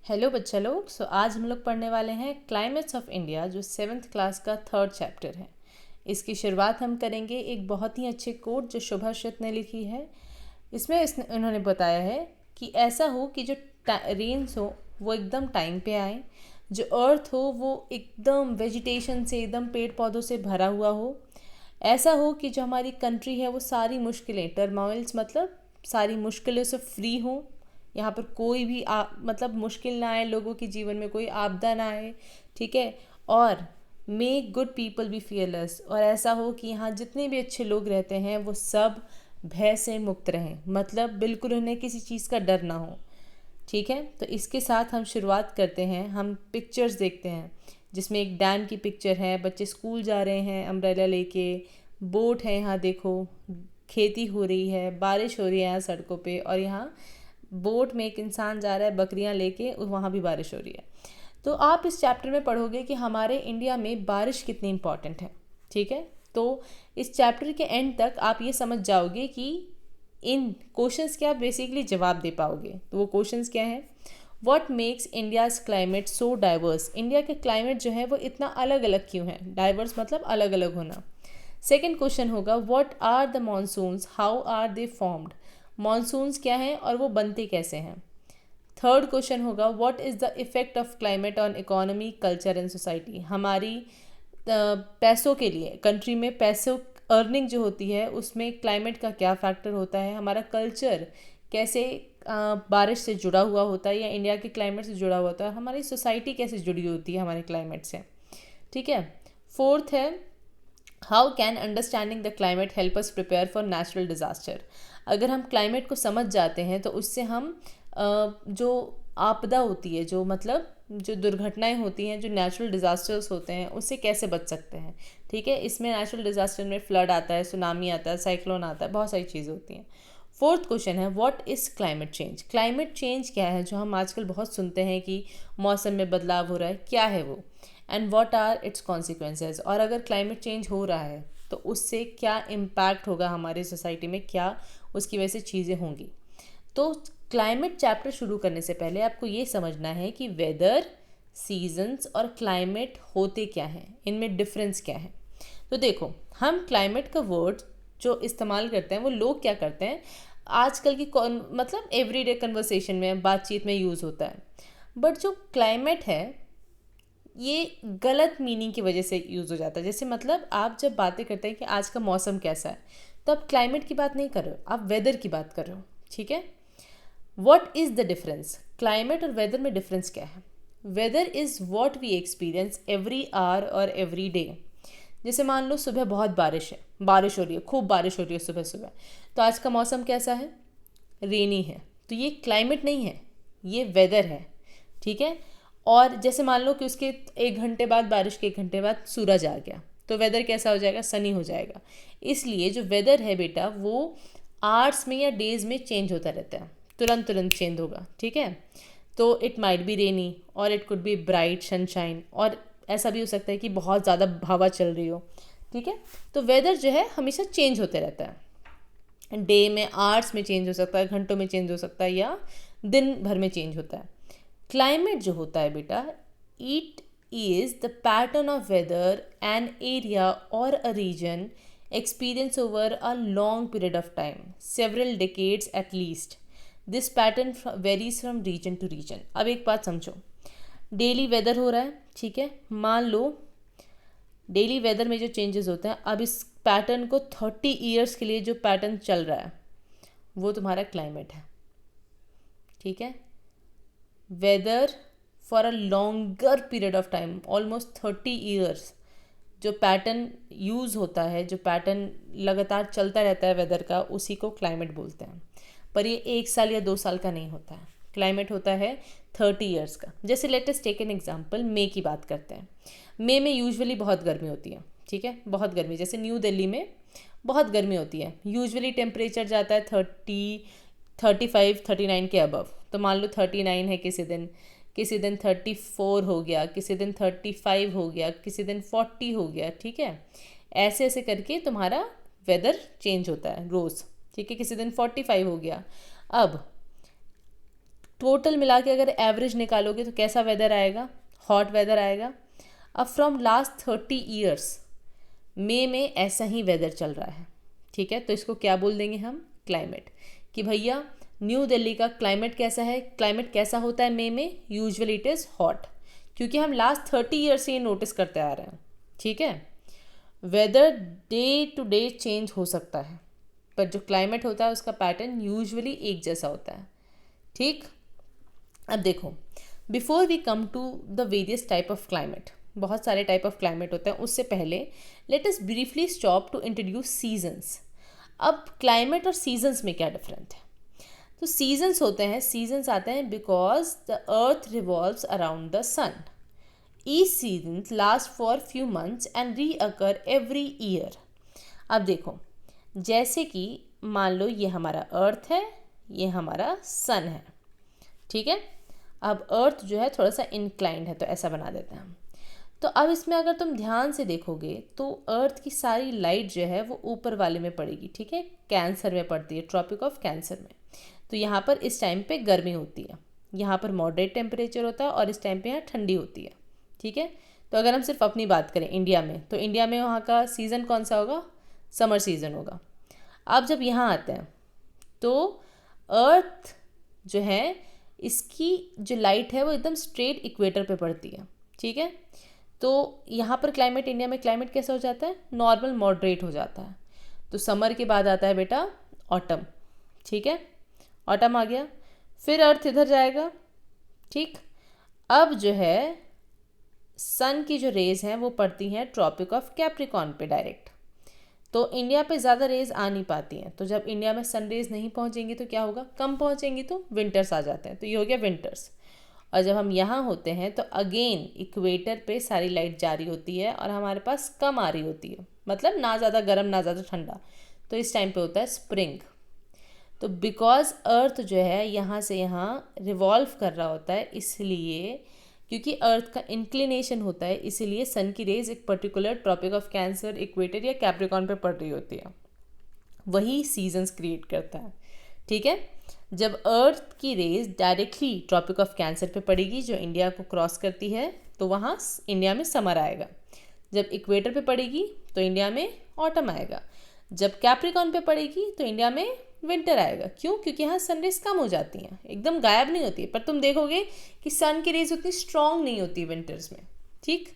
Hello बच्चा लोग। आज हम लोग पढ़ने वाले हैं क्लाइमेट्स ऑफ इंडिया, जो 7th क्लास का 3rd चैप्टर है। इसकी शुरुआत हम करेंगे एक बहुत ही अच्छे कोट जो शुभा श्रुत ने लिखी है। इसमें उन्होंने बताया है कि ऐसा हो कि जो रेन्स हो वो एकदम टाइम पे आए, जो अर्थ हो वो एकदम वेजिटेशन से, एकदम पेड़ पौधों से भरा हुआ हो। ऐसा हो कि जो हमारी कंट्री है वो सारी मुश्किलें, टर्मोइल्स मतलब सारी मुश्किलों से फ्री हो। यहाँ पर कोई भी मतलब मुश्किल ना आए, लोगों के जीवन में कोई आपदा ना आए, ठीक है। और make good people be fearless, और ऐसा हो कि यहाँ जितने भी अच्छे लोग रहते हैं वो सब भय से मुक्त रहें, मतलब बिल्कुल उन्हें किसी चीज़ का डर ना हो, ठीक है। तो इसके साथ हम शुरुआत करते हैं। हम पिक्चर्स देखते हैं जिसमें एक डैम की पिक्चर है, बच्चे स्कूल जा रहे हैं अम्ब्रेला लेके, बोट है यहाँ देखो, खेती हो रही है, बारिश हो रही है यहाँ सड़कों पे, और यहाँ बोट में एक इंसान जा रहा है बकरियां लेके, वहाँ भी बारिश हो रही है। तो आप इस चैप्टर में पढ़ोगे कि हमारे इंडिया में बारिश कितनी इम्पॉर्टेंट है, ठीक है। तो इस चैप्टर के एंड तक आप ये समझ जाओगे कि इन क्वेश्चंस के आप बेसिकली जवाब दे पाओगे। तो वो क्वेश्चंस क्या हैं? What makes India's climate so diverse? India के क्लाइमेट जो है वो इतना अलग अलग क्यों है? डाइवर्स मतलब अलग अलग होना। सेकेंड क्वेश्चन होगा what are the monsoons, how are they formed? Monsoons क्या हैं और वो बनते कैसे हैं? थर्ड क्वेश्चन होगा what is the effect of climate on economy, culture and society? हमारी पैसों के लिए, कंट्री में पैसों अर्निंग जो होती है उसमें क्लाइमेट का क्या फैक्टर होता है? हमारा कल्चर कैसे बारिश से जुड़ा हुआ होता है या इंडिया के क्लाइमेट से जुड़ा हुआ होता है? हमारी सोसाइटी कैसे जुड़ी होती है हमारे क्लाइमेट से, ठीक है। फोर्थ है how can understanding the climate help us prepare for natural disaster? अगर हम क्लाइमेट को समझ जाते हैं तो उससे हम जो आपदा होती है, जो मतलब जो दुर्घटनाएं होती हैं, जो नेचुरल डिज़ास्टर्स होते हैं, उससे कैसे बच सकते हैं, ठीक है। इसमें नेचुरल डिज़ास्टर में फ्लड आता है, सुनामी आता है, साइक्लोन आता है, बहुत सारी चीज़ें होती हैं। फोर्थ क्वेश्चन है what is climate change? Climate change क्या है जो हम आजकल बहुत सुनते हैं कि मौसम में बदलाव हो रहा है, क्या है वो? And what are its consequences? और अगर क्लाइमेट चेंज हो रहा है तो उससे क्या इम्पैक्ट होगा हमारी सोसाइटी में, क्या उसकी वजह से चीज़ें होंगी? तो क्लाइमेट चैप्टर शुरू करने से पहले आपको ये समझना है कि वेदर, सीजन्स और क्लाइमेट होते क्या हैं, इनमें डिफरेंस क्या है। तो देखो, हम क्लाइमेट का वर्ड जो इस्तेमाल करते हैं वो लोग क्या करते हैं, आजकल की मतलब एवरीडे कन्वर्सेशन में, बातचीत में यूज़ होता है। बट जो क्लाइमेट है ये गलत मीनिंग की वजह से यूज़ हो जाता है। जैसे मतलब आप जब बातें करते हैं कि आज का मौसम कैसा है, तो आप क्लाइमेट की बात नहीं कर रहे हो, आप वेदर की बात कर रहे हो, ठीक है। What is the difference? Climate और वेदर में डिफरेंस क्या है? Weather is what we experience every hour और एवरी डे। जैसे मान लो सुबह बहुत बारिश है, बारिश हो रही है, खूब बारिश हो रही है सुबह सुबह, तो आज का मौसम कैसा है? रेनी है। तो ये क्लाइमेट नहीं है, ये वेदर है, ठीक है। और जैसे मान लो कि उसके 1 घंटे बाद, बारिश के 1 घंटे बाद सूरज आ गया, तो वेदर कैसा हो जाएगा? सनी हो जाएगा। इसलिए जो वेदर है बेटा वो आवर्स में या डेज में चेंज होता रहता है, तुरंत तुरंत चेंज होगा, ठीक है। तो इट माइट बी रेनी और it could be bright sunshine, और ऐसा भी हो सकता है कि बहुत ज़्यादा हवा चल रही हो, ठीक है। तो वेदर जो है हमेशा चेंज होते रहता है, डे में आवर्स में चेंज हो सकता है, घंटों में चेंज हो सकता है, या दिन भर में चेंज होता है। क्लाइमेट जो होता है बेटा, it is the pattern of weather an area or a region experience over a long period of time, several decades at least. This pattern varies from region to region. अब एक बात समझो, डेली वेदर हो रहा है, ठीक है। मान लो डेली वेदर में जो चेंजेस होते हैं, अब इस पैटर्न को 30 ईयर्स के लिए जो पैटर्न चल रहा है वो तुम्हारा क्लाइमेट है, ठीक है। Weather for a longer period of time, almost 30 years, जो पैटर्न यूज़ होता है, जो पैटर्न लगातार चलता रहता है वेदर का, उसी को क्लाइमेट बोलते हैं। पर ये 1 साल या 2 साल का नहीं होता है, क्लाइमेट होता है 30 ईयर्स का। जैसे let us take an example, मई की बात करते हैं। मई में यूजुअली बहुत गर्मी होती है, ठीक है, बहुत गर्मी। जैसे न्यू दिल्ली में बहुत गर्मी होती है, यूजुअली टेम्परेचर जाता है 35-39 के अबव। तो मान लो 39 है किसी दिन, किसी दिन 34 हो गया, किसी दिन 35 हो गया, किसी दिन 40 हो गया, ठीक है। ऐसे ऐसे करके तुम्हारा वेदर चेंज होता है रोज़, ठीक है। किसी दिन 45 हो गया। अब टोटल मिला के अगर एवरेज निकालोगे तो कैसा वेदर आएगा, हॉट वेदर आएगा। अब फ्रॉम लास्ट 30 ईयर्स मई में ऐसा ही वेदर चल रहा है, ठीक है। तो इसको क्या बोल देंगे हम, क्लाइमेट, कि भैया न्यू दिल्ली का क्लाइमेट कैसा है, क्लाइमेट कैसा होता है मई में, यूजुअली इट इज़ हॉट, क्योंकि हम लास्ट 30 ईयर्स से ये नोटिस करते आ रहे हैं, ठीक है। Weather day to day change हो सकता है, पर जो क्लाइमेट होता है उसका पैटर्न यूजुअली एक जैसा होता है, ठीक। अब देखो, before we come to the various type of climate, बहुत सारे टाइप ऑफ क्लाइमेट होते हैं, उससे पहले let us briefly stop to introduce seasons. अब क्लाइमेट और सीजन्स में क्या डिफरेंट है, तो सीजन्स होते हैं, सीजन्स आते हैं because the earth revolves around the sun. Each season last for few months and recur every year. अब देखो, जैसे कि मान लो ये हमारा अर्थ है, ये हमारा सन है, ठीक है। अब अर्थ जो है थोड़ा सा इंक्लाइंड है, तो ऐसा बना देते हैं हम। तो अब इसमें अगर तुम ध्यान से देखोगे तो अर्थ की सारी लाइट जो है वो ऊपर वाले में पड़ेगी, ठीक है, कैंसर में पड़ती है, ट्रॉपिक ऑफ कैंसर में। तो यहाँ पर इस टाइम पे गर्मी होती है, यहाँ पर मॉडरेट टेम्परेचर होता है, और इस टाइम पे यहाँ ठंडी होती है, ठीक है। तो अगर हम सिर्फ अपनी बात करें इंडिया में, तो इंडिया में वहाँ का सीज़न कौन सा होगा, समर सीज़न होगा। अब जब यहाँ आते हैं तो अर्थ जो है, इसकी जो लाइट है वो एकदम स्ट्रेट इक्वेटर पे पड़ती है, ठीक है। तो यहाँ पर क्लाइमेट, इंडिया में क्लाइमेट कैसा हो जाता है, नॉर्मल मॉडरेट हो जाता है। तो समर के बाद आता है बेटा ऑटम, ठीक है, ऑटम आ गया, फिर अर्थ इधर जाएगा, ठीक। अब जो है सन की जो रेज हैं वो पड़ती हैं ट्रॉपिक ऑफ कैप्रिकॉर्न पे डायरेक्ट, तो इंडिया पे ज़्यादा रेज आ नहीं पाती हैं। तो जब इंडिया में सन रेज नहीं पहुँचेंगी तो क्या होगा, कम पहुँचेंगी, तो विंटर्स आ जाते हैं, तो ये हो गया विंटर्स। और जब हम यहाँ होते हैं तो अगेन इक्वेटर पे सारी लाइट जारी होती है और हमारे पास कम आ रही होती है, मतलब ना ज़्यादा गर्म ना ज़्यादा ठंडा, तो इस टाइम पे होता है स्प्रिंग। तो बिकॉज अर्थ जो है यहाँ से यहाँ रिवॉल्व कर रहा होता है, इसलिए क्योंकि अर्थ का इंक्लिनेशन होता है, इसीलिए सन की रेज एक particular Tropic of Cancer, equator या कैप्रिकॉर्न पे पड़ रही होती है, वही सीजन्स क्रिएट करता है, ठीक है। जब अर्थ की rays directly Tropic of Cancer पे पड़ेगी जो इंडिया को क्रॉस करती है, तो वहाँ इंडिया में समर आएगा। जब इक्वेटर पे पड़ेगी तो इंडिया में ऑटम आएगा। जब कैप्रिकॉर्न पे पड़ेगी तो इंडिया में विंटर आएगा। क्यों? क्योंकि यहाँ सन रेज कम हो जाती हैं, एकदम गायब नहीं होती है, पर तुम देखोगे कि सन की रेज उतनी स्ट्रॉन्ग नहीं होती विंटर्स में, ठीक।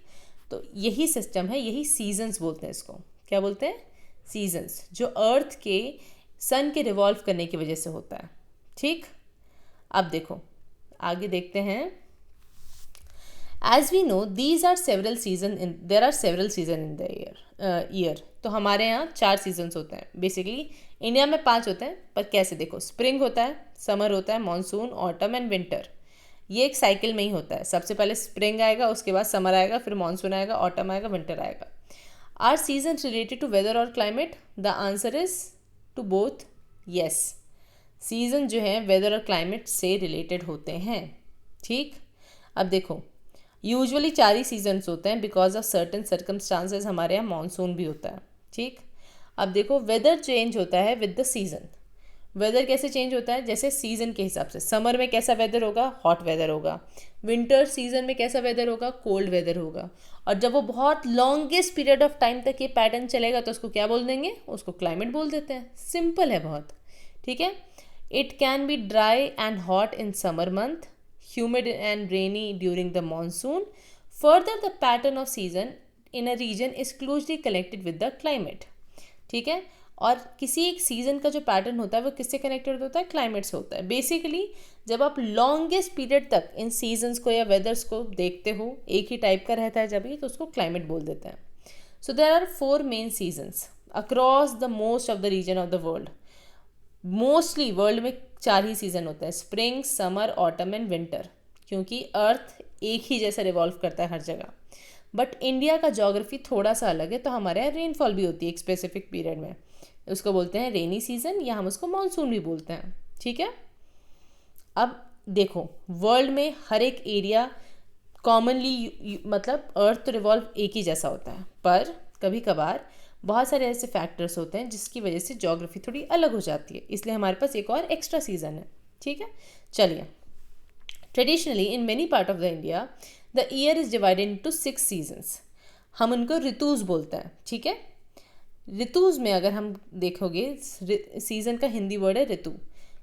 तो यही सिस्टम है, यही सीजन्स बोलते हैं इसको। क्या बोलते हैं? सीजन्स, जो अर्थ के सन के रिवॉल्व करने की वजह से होता है, ठीक। अब देखो आगे देखते हैं। As we know these are several season in there are several season in the year. तो हमारे यहाँ 4 सीजन्स होते हैं, बेसिकली इंडिया में 5 होते हैं, पर कैसे देखो, स्प्रिंग होता है, समर होता है, मानसून, ऑटम एंड विंटर। ये एक साइकिल में ही होता है, सबसे पहले स्प्रिंग आएगा, उसके बाद समर आएगा, फिर मानसून आएगा, ऑटम आएगा, विंटर आएगा। Are season related to weather और climate? The answer is to both, yes. Season जो है वेदर और क्लाइमेट से रिलेटेड होते हैं, ठीक। अब देखो यूजुअली 4 ही सीजन्स होते हैं, बिकॉज ऑफ सर्टेन सर्कमस्टांसेस हमारे यहाँ मानसून भी होता है, ठीक। अब देखो वेदर चेंज होता है विद द सीज़न। वेदर कैसे चेंज होता है? जैसे सीज़न के हिसाब से, समर में कैसा वेदर होगा? हॉट वेदर होगा। विंटर सीजन में कैसा वेदर होगा? कोल्ड वेदर होगा। और जब वो बहुत लॉन्गेस्ट पीरियड ऑफ टाइम तक ये पैटर्न चलेगा तो उसको क्या बोल देंगे? उसको क्लाइमेट बोल देते हैं। सिंपल है बहुत, ठीक है। It can be dry and hot in summer month, humid and rainy during the monsoon. Further, the pattern of season in a region is closely connected with the climate. ठीक है। और किसी एक सीज़न का जो पैटर्न होता है वो किससे कनेक्टेड होता है? क्लाइमेट से होता है। बेसिकली जब आप लॉन्गेस्ट पीरियड तक इन सीजन्स को या वेदर्स को देखते हो, एक ही टाइप का रहता है जब ये, तो उसको क्लाइमेट बोल देते हैं। So there are 4 main seasons across the most of the region of the world. Mostly world में 4 ही सीज़न होते हैं, spring, summer, autumn and winter, क्योंकि अर्थ एक ही जैसा रिवॉल्व करता है हर जगह। बट इंडिया का ज्योग्राफी थोड़ा सा अलग है, तो हमारे यहाँ रेनफॉल भी होती है एक स्पेसिफिक पीरियड में, उसको बोलते हैं रेनी सीजन, या हम उसको मानसून भी बोलते हैं, ठीक है। अब देखो वर्ल्ड में हर एक एरिया कॉमनली, मतलब अर्थ तो रिवॉल्व एक ही जैसा होता है, पर कभी कभार बहुत सारे ऐसे फैक्टर्स होते हैं जिसकी वजह से ज्योग्राफी थोड़ी अलग हो जाती है, इसलिए हमारे पास एक और एक्स्ट्रा सीज़न है, ठीक है। चलिए traditionally in many part of the India the year is divided into 6 seasons. हम उनको ऋतुज बोलते हैं, ठीक है। ऋतुज में अगर हम देखोगे, सीजन का हिंदी वर्ड है ऋतु,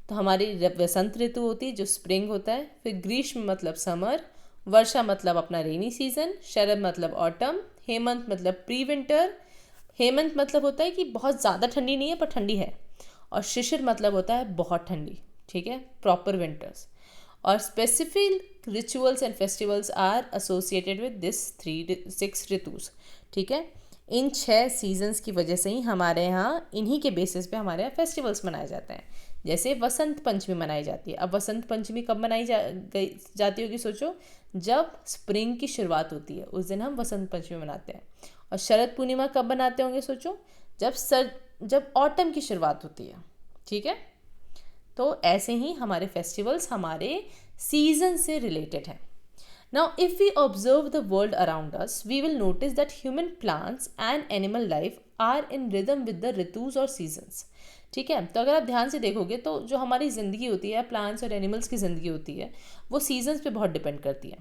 तो हमारी वसंत ऋतु होती है जो स्प्रिंग होता है, फिर ग्रीष्म मतलब समर, वर्षा मतलब अपना रेनी सीजन, शरद मतलब ऑटम, हेमंत मतलब प्री विंटर। हेमंत मतलब होता है कि बहुत ज़्यादा ठंडी नहीं है पर ठंडी है, और शिशिर मतलब होता है बहुत ठंडी, ठीक है, प्रॉपर विंटर्स। और specific rituals and festivals are associated with this 6 ऋतुज, ठीक है। इन 6 सीजन्स की वजह से ही हमारे यहाँ, इन्हीं के बेसिस पे हमारे यहाँ फेस्टिवल्स मनाए जाते हैं। जैसे वसंत पंचमी मनाई जाती है। अब वसंत पंचमी कब मनाई जाती होगी, सोचो, जब स्प्रिंग की शुरुआत होती है उस दिन हम वसंत पंचमी मनाते हैं। और शरद पूर्णिमा कब मनाते होंगे, सोचो, जब ऑटम की शुरुआत होती है, ठीक है। तो ऐसे ही हमारे फेस्टिवल्स हमारे सीजन से रिलेटेड हैं। Now, if we observe the world around us, we will notice that human plants and animal life are in rhythm with the ritus or seasons. ठीक है, तो अगर आप ध्यान से देखोगे तो जो हमारी ज़िंदगी होती है, प्लांट्स और एनिमल्स की ज़िंदगी होती है, वो सीजन्स पे बहुत डिपेंड करती है,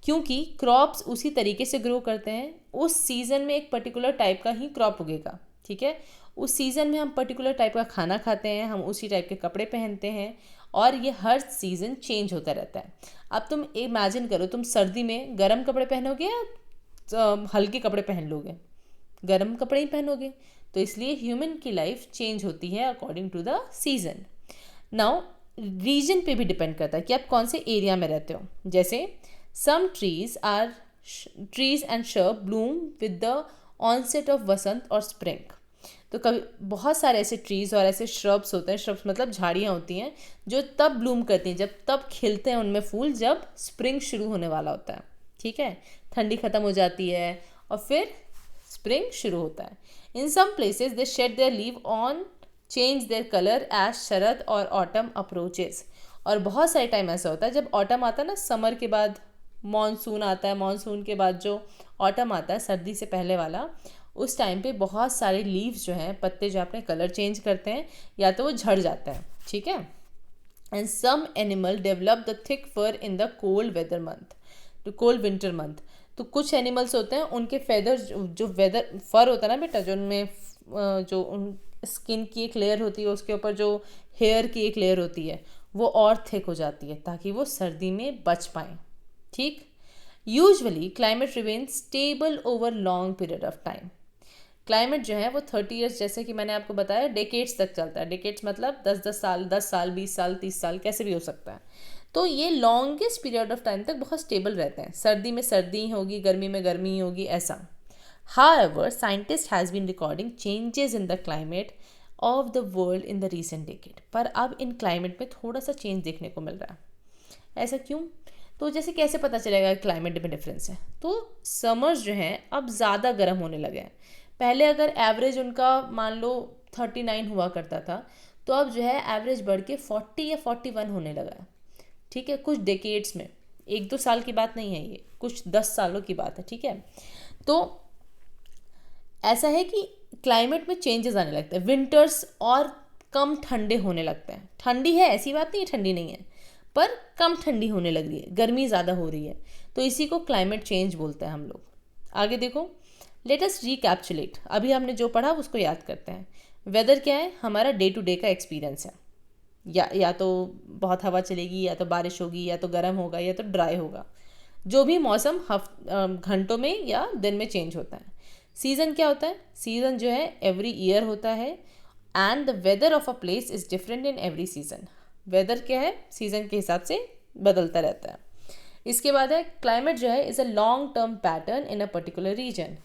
क्योंकि क्रॉप्स उसी तरीके से ग्रो करते हैं। उस सीज़न में एक पर्टिकुलर टाइप का ही क्रॉप उगेगा, ठीक है। उस सीज़न में हम पर्टिकुलर टाइप का खाना खाते हैं, हम उसी टाइप के कपड़े पहनते हैं, और ये हर सीज़न चेंज होता रहता है। अब तुम इमेजिन करो, तुम सर्दी में गर्म कपड़े पहनोगे या हल्के कपड़े पहन लोगे? गर्म कपड़े ही पहनोगे। तो इसलिए ह्यूमन की लाइफ चेंज होती है according to the season. Now region पे भी डिपेंड करता है कि आप कौन से एरिया में रहते हो। जैसे some trees and shrub bloom with the onset of वसंत और स्प्रिंग। तो कभी बहुत सारे ऐसे ट्रीज़ और ऐसे श्रब्स होते हैं, श्रब्स मतलब झाड़ियाँ होती हैं, जो तब ब्लूम करती हैं, तब खिलते हैं उनमें फूल जब स्प्रिंग शुरू होने वाला होता है, ठीक है। ठंडी ख़त्म हो जाती है और फिर स्प्रिंग शुरू होता है। In some places they shed their leave on change their colour as शरद और ऑटम अप्रोचेस। और बहुत सारे टाइम ऐसा होता है, जब ऑटम आता है ना, समर के बाद मानसून आता है, मानसून के बाद जो ऑटम आता है, सर्दी से पहले वाला, उस टाइम पे बहुत सारे लीव्स जो हैं, पत्ते जो अपने कलर चेंज करते हैं या तो वो झड़ जाते हैं, ठीक है। And some animal develop the thick fur in the cold weather month, तो कोल्ड विंटर मंथ। तो कुछ एनिमल्स होते हैं, उनके फेदर जो वेदर फर होता है ना बेटा, जो उनमें जो उन स्किन की एक लेयर होती है, उसके ऊपर जो हेयर की एक लेयर होती है, वो और थिक हो जाती है ताकि वो सर्दी में बच पाएँ, ठीक। Usually climate remains stable over long period of time. Climate जो है वो 30 ईयर्स, जैसे कि मैंने आपको बताया, डेकेड्स तक चलता है। डेकेड्स मतलब 10 साल, 10 साल, 20 साल, 30 साल, कैसे भी हो सकता है। तो ये लॉन्गेस्ट पीरियड ऑफ टाइम तक बहुत स्टेबल रहते हैं। सर्दी में सर्दी ही होगी, गर्मी में गर्मी ही होगी, ऐसा। However, scientists has been recording changes in the climate of the world in the recent decade. पर अब इन क्लाइमेट में थोड़ा सा चेंज देखने को मिल रहा है। ऐसा क्यों? तो जैसे कैसे पता चलेगा क्लाइमेट में डिफरेंस है? तो समर्स जो हैं अब ज़्यादा गर्म होने लगे हैं। पहले अगर एवरेज उनका मान लो 39 हुआ करता था, तो अब जो है एवरेज बढ़ के 40 या 41 होने लगा है, ठीक है। कुछ डेकेड्स में, 1-2 साल की बात नहीं है ये, कुछ 10 सालों की बात है, ठीक है। तो ऐसा है कि क्लाइमेट में चेंजेस आने लगते हैं। विंटर्स और कम ठंडे होने लगते हैं। ठंडी है, ऐसी बात नहीं है ठंडी नहीं है, पर कम ठंडी होने लग रही है, गर्मी ज़्यादा हो रही है। तो इसी को क्लाइमेट चेंज बोलते हैं हम लोग। आगे देखो, लेट अस रिकैप्चुलेट। अभी हमने जो पढ़ा उसको याद करते हैं। वेदर क्या है? हमारा डे टू डे का एक्सपीरियंस है। या तो बहुत हवा चलेगी, या तो बारिश होगी, या तो गर्म होगा, या तो ड्राई होगा। जो भी मौसम घंटों में या दिन में चेंज होता है। सीज़न क्या होता है? सीज़न जो है एवरी ईयर होता है, and the weather of a place is different in every season. Weather क्या है? सीज़न के हिसाब से बदलता रहता है। इसके बाद है क्लाइमेट जो है is a long term pattern in a particular region.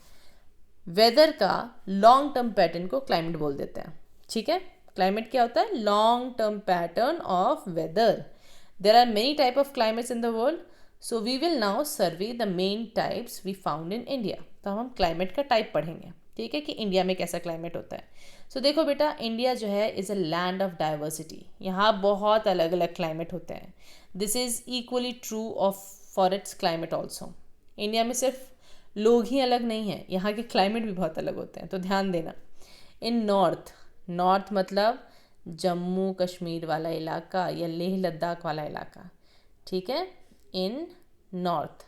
Weather का लॉन्ग टर्म पैटर्न को क्लाइमेट बोल देते हैं, ठीक है। क्लाइमेट क्या होता है? Long term pattern of weather. There are many type of climates in the world, so we will now survey the main types we found in India. तो हम क्लाइमेट का टाइप पढ़ेंगे, ठीक है, कि इंडिया में कैसा क्लाइमेट होता है। सो देखो बेटा, इंडिया जो है is a land of diversity. यहाँ बहुत अलग अलग क्लाइमेट होते हैं। This is equally true of for its climate also. India में सिर्फ लोग ही अलग नहीं हैं, यहाँ के क्लाइमेट भी बहुत अलग होते हैं, तो ध्यान देना। इन नॉर्थ मतलब जम्मू कश्मीर वाला इलाका या लेह लद्दाख वाला इलाका, ठीक है। in north.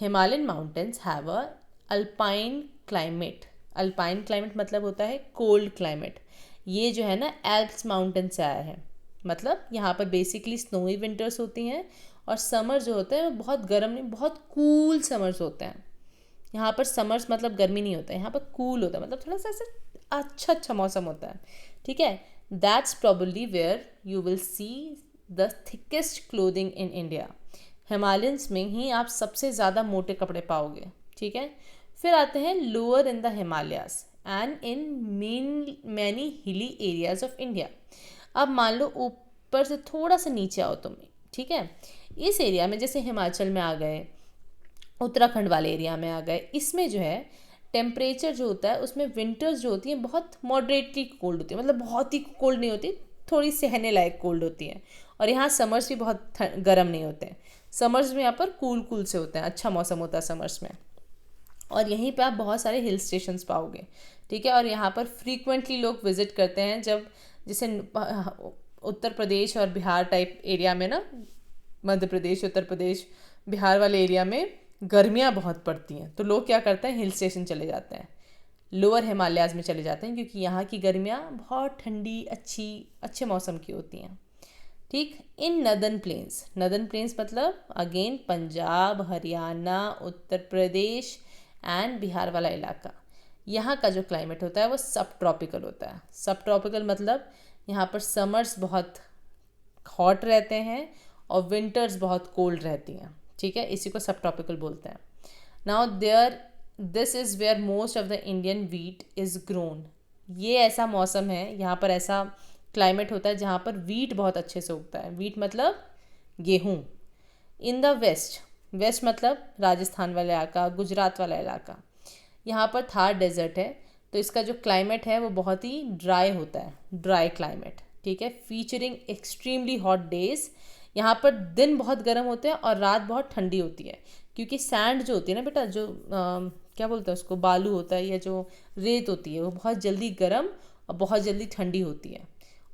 Himalayan mountains have a alpine climate. Alpine climate मतलब होता है कोल्ड क्लाइमेट. ये जो है ना एल्प्स माउंटेन से आया है. मतलब यहाँ पर बेसिकली स्नोई विंटर्स होती हैं और समर जो होता है वो बहुत गर्म नहीं, बहुत कूल समर्स होते हैं. यहाँ पर समर्स मतलब गर्मी नहीं होता है, यहाँ पर कूल होता है, मतलब थोड़ा सा ऐसा अच्छा अच्छा मौसम होता है. ठीक है. That's probably where you will see the thickest clothing in India. Himalayans में ही आप सबसे ज़्यादा मोटे कपड़े पाओगे. ठीक है. फिर आते हैं lower in the Himalayas and in many hilly areas of India. अब मान लो ऊपर से थोड़ा सा नीचे आओ तुम. ठीक है. इस एरिया में जैसे हिमाचल में आ गए, उत्तराखंड वाले एरिया में आ गए, इसमें जो है टेम्परेचर जो होता है उसमें विंटर्स जो होती हैं बहुत मॉडरेटली कोल्ड होती है. मतलब बहुत ही कोल्ड नहीं होती, थोड़ी सहने लायक कोल्ड होती है. और यहाँ समर्स भी बहुत गर्म नहीं होते हैं. समर्स में यहाँ पर कूल कूल से होते हैं, अच्छा मौसम होता है समर्स में. और यहीं पे आप बहुत सारे हिल स्टेशंस पाओगे. ठीक है. और यहाँ पर फ्रीक्वेंटली लोग विज़िट करते हैं. जब जैसे उत्तर प्रदेश और बिहार टाइप एरिया में ना, मध्य प्रदेश, उत्तर प्रदेश, बिहार वाले एरिया में गर्मियाँ बहुत पड़ती हैं, तो लोग क्या करते हैं, हिल स्टेशन चले जाते हैं, लोअर हिमालयाज़ में चले जाते हैं, क्योंकि यहाँ की गर्मियाँ बहुत ठंडी अच्छे मौसम की होती हैं. ठीक. इन नदर्न प्लेन्स मतलब अगेन पंजाब, हरियाणा, उत्तर प्रदेश एंड बिहार वाला इलाका, यहाँ का जो क्लाइमेट होता है वो सब ट्रॉपिकल होता है. सब ट्रॉपिकल मतलब यहाँ पर समर्स बहुत हॉट रहते हैं और विंटर्स बहुत कोल्ड रहती हैं. ठीक है. इसी को सब ट्रॉपिकल बोलते हैं. Now this is where most of the Indian wheat is grown. ये ऐसा मौसम है, यहाँ पर ऐसा क्लाइमेट होता है जहाँ पर वीट बहुत अच्छे से उगता है. वीट मतलब गेहूँ. इन द वेस्ट मतलब राजस्थान वाला इलाका, गुजरात वाला इलाका, यहाँ पर थार डेजर्ट है, तो इसका जो क्लाइमेट है वो बहुत ही ड्राई होता है, ड्राई क्लाइमेट. ठीक है. Featuring extremely hot days. यहाँ पर दिन बहुत गर्म होते हैं और रात बहुत ठंडी होती है, क्योंकि सैंड जो होती है ना बेटा, जो क्या बोलते हैं उसको, बालू होता है या जो रेत होती है, वो बहुत जल्दी गर्म और बहुत जल्दी ठंडी होती है.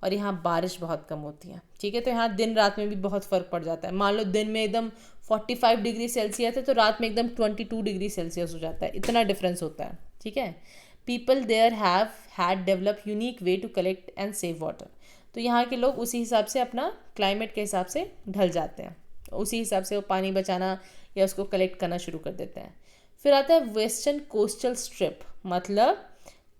और यहाँ बारिश बहुत कम होती है. ठीक है. तो यहाँ दिन रात में भी बहुत फ़र्क पड़ जाता है. मान लो दिन में एकदम 45 डिग्री सेल्सियस है तो रात में एकदम 22 डिग्री सेल्सियस हो जाता है. इतना डिफरेंस होता है. ठीक है. People there have had develop unique way to collect and save water. तो यहाँ के लोग उसी हिसाब से अपना क्लाइमेट के हिसाब से ढल जाते हैं, उसी हिसाब से वो पानी बचाना या उसको कलेक्ट करना शुरू कर देते हैं. फिर आता है वेस्टर्न कोस्टल स्ट्रिप, मतलब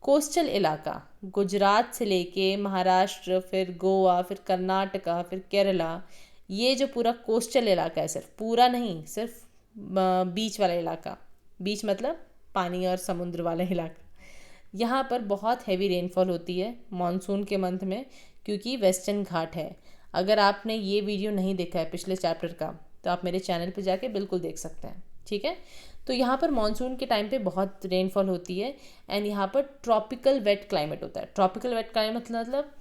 कोस्टल इलाका, गुजरात से लेके महाराष्ट्र, फिर गोवा, फिर कर्नाटका, फिर केरला. ये जो पूरा कोस्टल इलाका है, सिर्फ पूरा नहीं, सिर्फ बीच वाला इलाका, बीच मतलब पानी और समुद्र वाला इलाका, यहाँ पर बहुत हैवी रेनफॉल होती है मानसून के मंथ में, क्योंकि वेस्टर्न घाट है. अगर आपने ये वीडियो नहीं देखा है पिछले चैप्टर का, तो आप मेरे चैनल पर जाके बिल्कुल देख सकते हैं. ठीक है. तो यहाँ पर मानसून के टाइम पे बहुत रेनफॉल होती है एंड यहाँ पर ट्रॉपिकल वेट क्लाइमेट होता है. ट्रॉपिकल वेट क्लाइमेट मतलब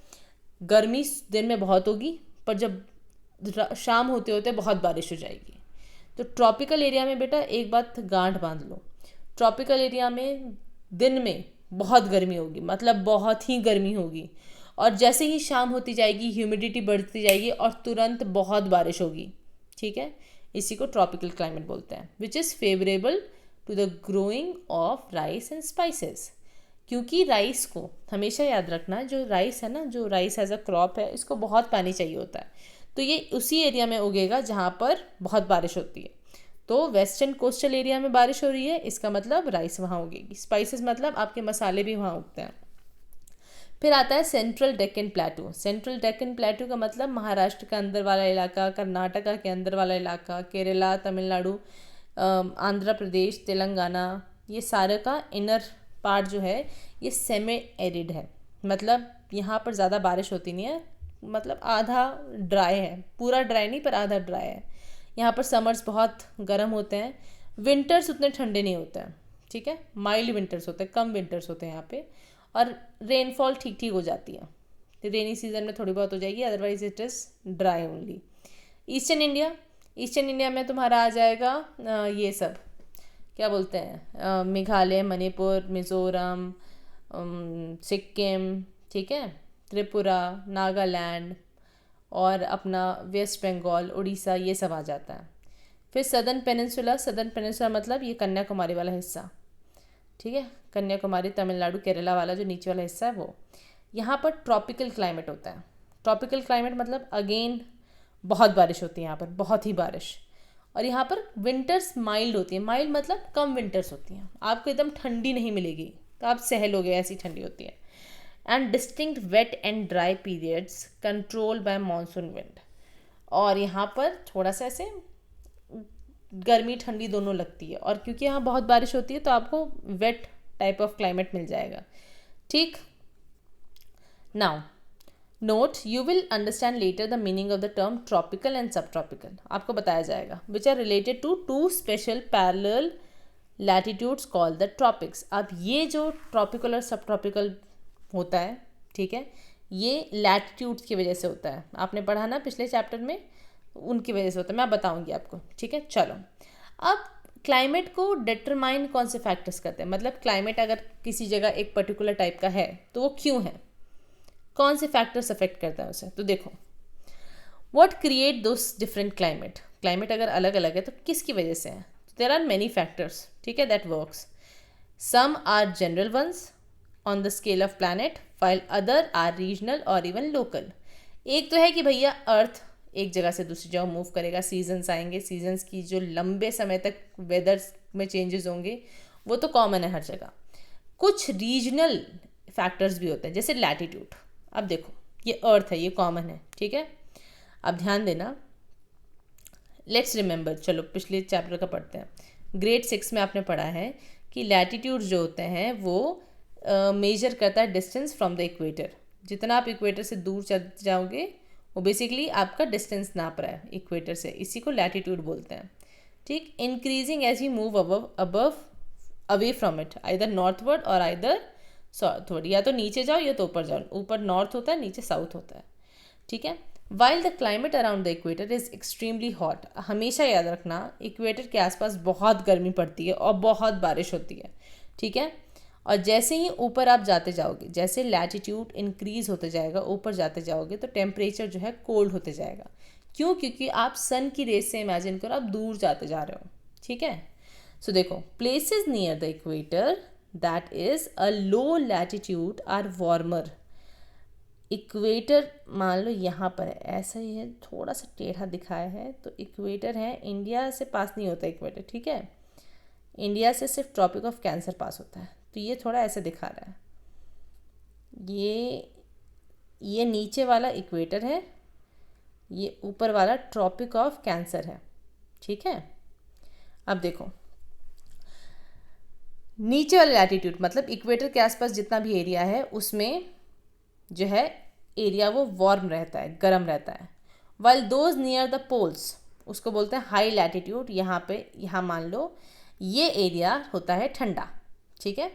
गर्मी दिन में बहुत होगी, पर जब शाम होते होते बहुत बारिश हो जाएगी. तो ट्रॉपिकल एरिया में बेटा एक बात गांठ बांध लो, ट्रॉपिकल एरिया में दिन में बहुत गर्मी होगी, मतलब बहुत ही गर्मी होगी, और जैसे ही शाम होती जाएगी ह्यूमिडिटी बढ़ती जाएगी और तुरंत बहुत बारिश होगी. ठीक है. इसी को ट्रॉपिकल क्लाइमेट बोलते हैं, which is favourable to the growing of rice and spices. क्योंकि राइस को हमेशा याद रखना, जो राइस है ना, जो राइस एज अ क्रॉप है, इसको बहुत पानी चाहिए होता है. तो ये उसी एरिया में उगेगा जहाँ पर बहुत बारिश होती है. तो वेस्टर्न कोस्टल एरिया में बारिश हो रही है, इसका मतलब राइस वहाँ उगेगी. स्पाइसेस मतलब आपके मसाले भी वहाँ उगते हैं. फिर आता है सेंट्रल डेक्कन प्लेटू. सेंट्रल डेक्कन प्लेटू का मतलब महाराष्ट्र का अंदर वाला इलाका, कर्नाटका के अंदर वाला इलाका, केरला, तमिलनाडु, आंध्र प्रदेश, तेलंगाना, ये सारे का इनर पार्ट जो है ये सेमी एरिड है. मतलब यहाँ पर ज़्यादा बारिश होती नहीं है, मतलब आधा ड्राई है, पूरा ड्राई नहीं पर आधा ड्राई है. यहाँ पर समर्स बहुत गर्म होते हैं, विंटर्स उतने ठंडे नहीं होते हैं. ठीक है. माइल्ड विंटर्स होते हैं, कम विंटर्स होते हैं यहाँ पे, और रेनफॉल ठीक ठीक हो जाती है. रेनी सीजन में थोड़ी बहुत हो जाएगी, otherwise it is dry only. Eastern India में तुम्हारा आ जाएगा ये सब क्या बोलते हैं, मेघालय, मणिपुर, मिज़ोरम, सिक्किम. ठीक है. त्रिपुरा, नागालैंड और अपना वेस्ट बंगाल, उड़ीसा, ये सब आ जाता है। फिर सदर्न पेनिनसुला मतलब ये कन्याकुमारी वाला हिस्सा, ठीक है, कन्याकुमारी, तमिलनाडु, केरला वाला जो नीचे वाला हिस्सा है वो। यहाँ पर ट्रॉपिकल क्लाइमेट होता है। ट्रॉपिकल क्लाइमेट मतलब अगेन बहुत बारिश होती है यहाँ पर, बहुत ही बारिश। और यहाँ पर विंटर्स माइल्ड होती है। माइल्ड मतलब कम विंटर्स होती हैं, आपको एकदम ठंडी नहीं मिलेगी, तो आप सह लोगे, ऐसी ठंडी होती है। And distinct wet and dry periods control by monsoon wind. और यहाँ पर थोड़ा सा ऐसे गर्मी ठंडी दोनों लगती है, और क्योंकि यहाँ बहुत बारिश होती है तो आपको वेट टाइप ऑफ क्लाइमेट मिल जाएगा, ठीक। Now note, you will understand later the meaning of the term tropical and subtropical, आपको बताया जाएगा, which are related to to special parallel latitudes called the tropics. अब ये जो ट्रॉपिकल और सब ट्रॉपिकल होता है, ठीक है, ये लैटिट्यूड्स की वजह से होता है। आपने पढ़ा ना पिछले चैप्टर में, उनकी वजह से होता है, मैं बताऊंगी आपको, ठीक है। चलो, अब क्लाइमेट को डिटरमाइन कौन से फैक्टर्स करते हैं, मतलब क्लाइमेट अगर किसी जगह एक पर्टिकुलर टाइप का है तो वो क्यों है, कौन से फैक्टर्स अफेक्ट करता है उसे। तो देखो, what create those different climate, climate अगर अलग अलग है तो किसकी वजह से है। देयर आर मेनी फैक्टर्स, ठीक है, that works. Some are general ones on the scale of planet, while other are regional or even local. एक तो है कि भैया अर्थ एक जगह से दूसरी जगह मूव करेगा, सीजन्स आएंगे, सीजन्स की जो लंबे समय तक वेदर में चेंजेस होंगे वो तो कॉमन है हर जगह। कुछ रीजनल फैक्टर्स भी होते हैं, जैसे लैटिट्यूड। अब देखो, ये अर्थ है, ये कॉमन है, ठीक है। अब ध्यान देना, लेट्स रिमेंबर, चलो पिछले चैप्टर का पढ़ते हैं। ग्रेड 6 में आपने पढ़ा है कि लैटिट्यूड जो होते हैं वो मेजर करता है डिस्टेंस फ्रॉम द इक्वेटर। जितना आप इक्वेटर से दूर चल जाओगे वो बेसिकली आपका डिस्टेंस नाप रहा है इक्वेटर से, इसी को लैटिट्यूड बोलते हैं, ठीक। Increasing as we move above away from it, either northward or either southward, या तो नीचे जाओ या तो ऊपर जाओ, ऊपर नॉर्थ होता है, नीचे साउथ होता है, ठीक है। While the climate around the equator is extremely hot, हमेशा याद रखना इक्वेटर के आसपास बहुत गर्मी पड़ती है और बहुत बारिश होती है, ठीक है। और जैसे ही ऊपर आप जाते जाओगे, जैसे लैटिट्यूड इंक्रीज होते जाएगा, ऊपर जाते जाओगे तो टेम्परेचर जो है कोल्ड होते जाएगा। क्यों? क्योंकि आप सन की रेस से इमेजिन करो आप दूर जाते जा रहे हो, ठीक है। सो देखो, places near the equator that is a low latitude are warmer. Equator मान लो यहाँ पर है, ऐसा ही है, थोड़ा सा टेढ़ा दिखाया है, तो इक्वेटर है, इंडिया से पास नहीं होता इक्वेटर, ठीक है। इंडिया से सिर्फ ट्रॉपिक ऑफ कैंसर पास होता है, तो ये थोड़ा ऐसे दिखा रहा है। ये नीचे वाला इक्वेटर है, ये ऊपर वाला ट्रॉपिक ऑफ कैंसर है, ठीक है। अब देखो, नीचे वाला लैटिट्यूड मतलब इक्वेटर के आसपास जितना भी एरिया है उसमें जो है एरिया वो वार्म रहता है, गर्म रहता है। While those near the poles, उसको बोलते हैं हाई लैटिट्यूड। यहाँ मान लो ये एरिया होता है ठंडा, ठीक है।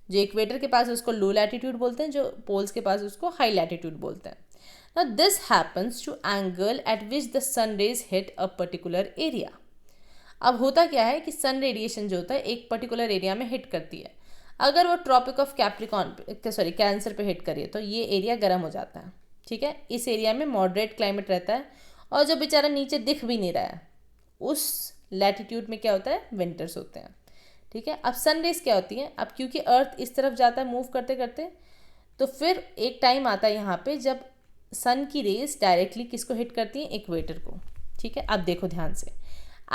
जो इक्वेटर के पास उसको लो लैटिट्यूड बोलते हैं, जो पोल्स के पास उसको हाई लैटिट्यूड बोलते हैं। Now this happens to angle at which the sun rays hit a particular area. अब होता क्या है कि सन रेडिएशन जो होता है एक पर्टिकुलर एरिया में हिट करती है। अगर वो ट्रॉपिक ऑफ कैंसर पे हिट करिए तो ये एरिया गर्म हो जाता है, ठीक है। इस एरिया में मॉडरेट क्लाइमेट रहता है, और जो बेचारा नीचे दिख भी नहीं रहा है उस लैटिट्यूड में क्या होता है, विंटर्स होते हैं, ठीक है। अब सन रेज क्या होती है, अब क्योंकि अर्थ इस तरफ जाता है मूव करते करते, तो फिर एक टाइम आता है यहाँ पे जब सन की रेज डायरेक्टली किसको हिट करती हैं, इक्वेटर को, ठीक है। अब देखो ध्यान से,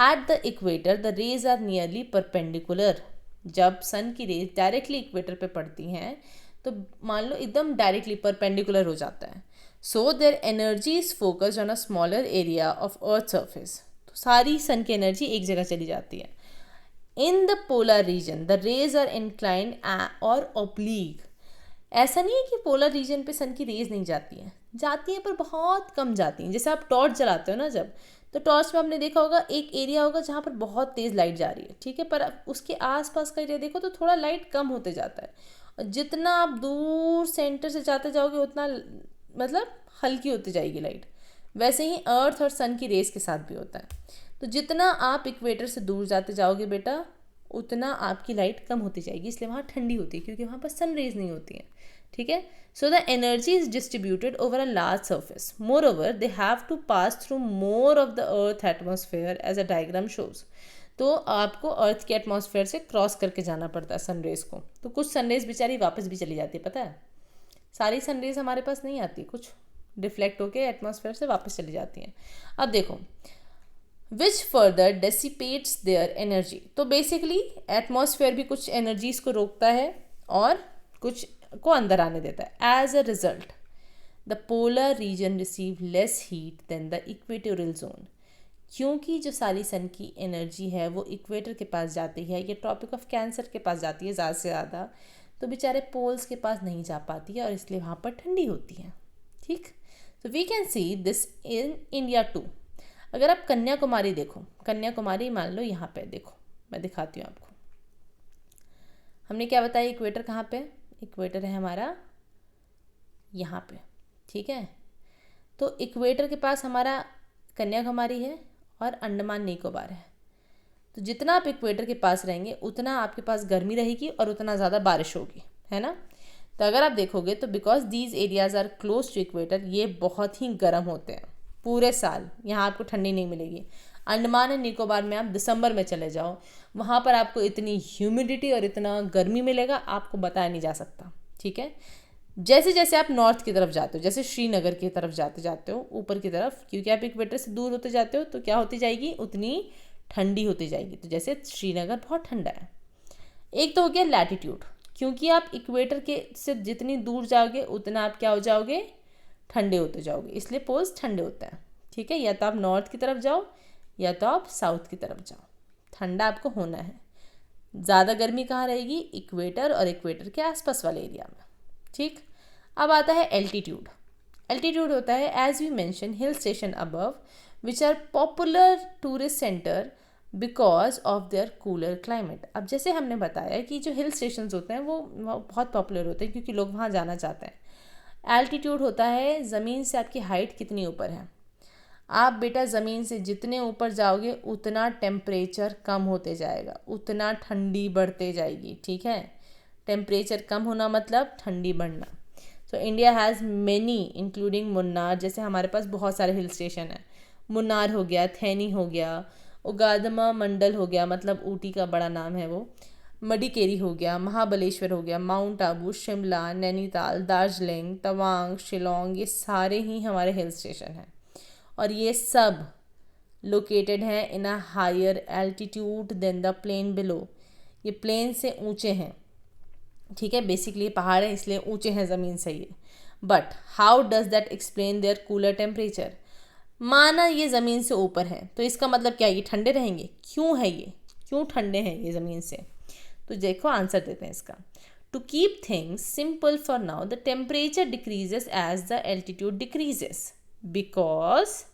at the equator the rays are nearly perpendicular. जब सन की रेज डायरेक्टली इक्वेटर पे पड़ती हैं तो मान लो एकदम डायरेक्टली परपेंडिकुलर हो जाता है। So their energy is focused on a smaller area of earth surface, तो सारी सन की एनर्जी एक जगह चली जाती है। In the polar region the rays are inclined or oblique. ऐसा नहीं है कि पोलर रीजन पे सन की रेज नहीं जाती हैं, पर बहुत कम जाती हैं। जैसे आप टॉर्च जलाते हो ना जब, तो टॉर्च में आपने देखा होगा एक एरिया होगा जहाँ पर बहुत तेज़ लाइट जा रही है, ठीक है, पर उसके आसपास का एरिया देखो तो थोड़ा लाइट कम होते जाता है, और जितना आप दूर सेंटर से जाते जाओगे उतना मतलब हल्की होती जाएगी लाइट। वैसे ही अर्थ और सन की रेस के साथ भी होता है। तो जितना आप इक्वेटर से दूर जाते जाओगे बेटा, उतना आपकी लाइट कम होती जाएगी, इसलिए वहाँ ठंडी होती है, क्योंकि वहाँ पर सन रेज नहीं होती हैं, ठीक है। So the energy is distributed over a large surface, moreover they have to pass through more of the earth atmosphere as a diagram shows. तो आपको अर्थ के एटमॉस्फेयर से क्रॉस करके जाना पड़ता है सनरेज को। तो कुछ सनरेज बेचारी वापस भी चली जाती है, पता है, सारी सनरेज हमारे पास नहीं आती, कुछ रिफ्लेक्ट होके एटमॉस्फेयर से वापस चली जाती हैं। अब देखो, विच फर्दर डेसिपेट्स देयर एनर्जी। तो बेसिकली एटमॉस्फेयर भी कुछ एनर्जीज को रोकता है और कुछ को अंदर आने देता है। As a result the polar region receive less heat than the equatorial zone. क्योंकि जो सारी सन की एनर्जी है वो इक्वेटर के पास जाती है, ये ट्रॉपिक ऑफ कैंसर के पास जाती है ज़्यादा से ज़्यादा, तो बेचारे पोल्स के पास नहीं जा पाती है और इसलिए वहाँ पर ठंडी होती है। ठीक, तो we can see this in India too. अगर आप कन्याकुमारी देखो, कन्याकुमारी मान लो यहाँ पे देखो, मैं दिखाती हूँ आपको। हमने क्या बताया, इक्वेटर कहाँ पे, इक्वेटर है हमारा यहाँ पे, ठीक है। तो इक्वेटर के पास हमारा कन्याकुमारी है और अंडमान निकोबार है। तो जितना आप इक्वेटर के पास रहेंगे उतना आपके पास गर्मी रहेगी और उतना ज़्यादा बारिश होगी, है ना। तो अगर आप देखोगे तो because these areas are close to equator, ये बहुत ही गर्म होते हैं पूरे साल, यहाँ आपको ठंडी नहीं मिलेगी। अंडमान एंड निकोबार में आप दिसंबर में चले जाओ, वहाँ पर आपको इतनी ह्यूमिडिटी और इतना गर्मी मिलेगा आपको बताया नहीं जा सकता, ठीक है। जैसे जैसे आप नॉर्थ की तरफ जाते हो, जैसे श्रीनगर की तरफ जाते जाते हो ऊपर की तरफ, क्योंकि आप इक्वेटर से दूर होते जाते हो तो क्या होती जाएगी, उतनी ठंडी होती जाएगी। तो जैसे श्रीनगर बहुत ठंडा है। एक तो हो गया लैटिट्यूड, क्योंकि आप इक्वेटर के से जितनी दूर जाओगे उतना आप क्या हो जाओगे, ठंडे होते जाओगे, इसलिए पोल्स ठंडे होते हैं, ठीक है। या तो आप नॉर्थ की तरफ जाओ या तो आप साउथ की तरफ जाओ, ठंडा आपको होना है। ज़्यादा गर्मी कहाँ रहेगी, इक्वेटर और इक्वेटर के आसपास वाले एरिया में, ठीक। अब आता है एल्टीट्यूड। एल्टीट्यूड होता है as we mention hill station above which are popular tourist centre because of their cooler climate. अब जैसे हमने बताया कि जो हिल स्टेशंस होते हैं वो बहुत पॉपुलर होते हैं क्योंकि लोग वहाँ जाना चाहते हैं। एल्टीट्यूड होता है ज़मीन से आपकी हाइट कितनी ऊपर है। आप बेटा ज़मीन से जितने ऊपर जाओगे उतना टेम्परेचर कम होते जाएगा, उतना ठंडी बढ़ते जाएगी, ठीक है। टेम्परेचर कम होना मतलब ठंडी बढ़ना। So India has many including Munnar, जैसे हमारे पास बहुत सारे हिल स्टेशन हैं। मुन्नार हो गया, थैनी हो गया, उगादमा मंडल हो गया, मतलब ऊटी का बड़ा नाम है वो, मडिकेरी हो गया, महाबलेश्वर हो गया, माउंट आबू, शिमला, नैनीताल, दार्जिलिंग, तवांग, शिलोंग, ये सारे ही हमारे हिल स्टेशन हैं और ये सब लोकेटेड हैं in a higher altitude than the plain below. ये प्लेन से ऊंचे हैं, ठीक है। बेसिकली पहाड़ है इसलिए ऊंचे हैं ज़मीन से ये। But how does that explain their cooler temperature. माना ये ज़मीन से ऊपर है तो इसका मतलब क्या, ये ठंडे रहेंगे, क्यों है ये, क्यों ठंडे हैं ये ज़मीन से। तो देखो आंसर देते हैं इसका। To keep things simple for now the temperature decreases as the altitude decreases because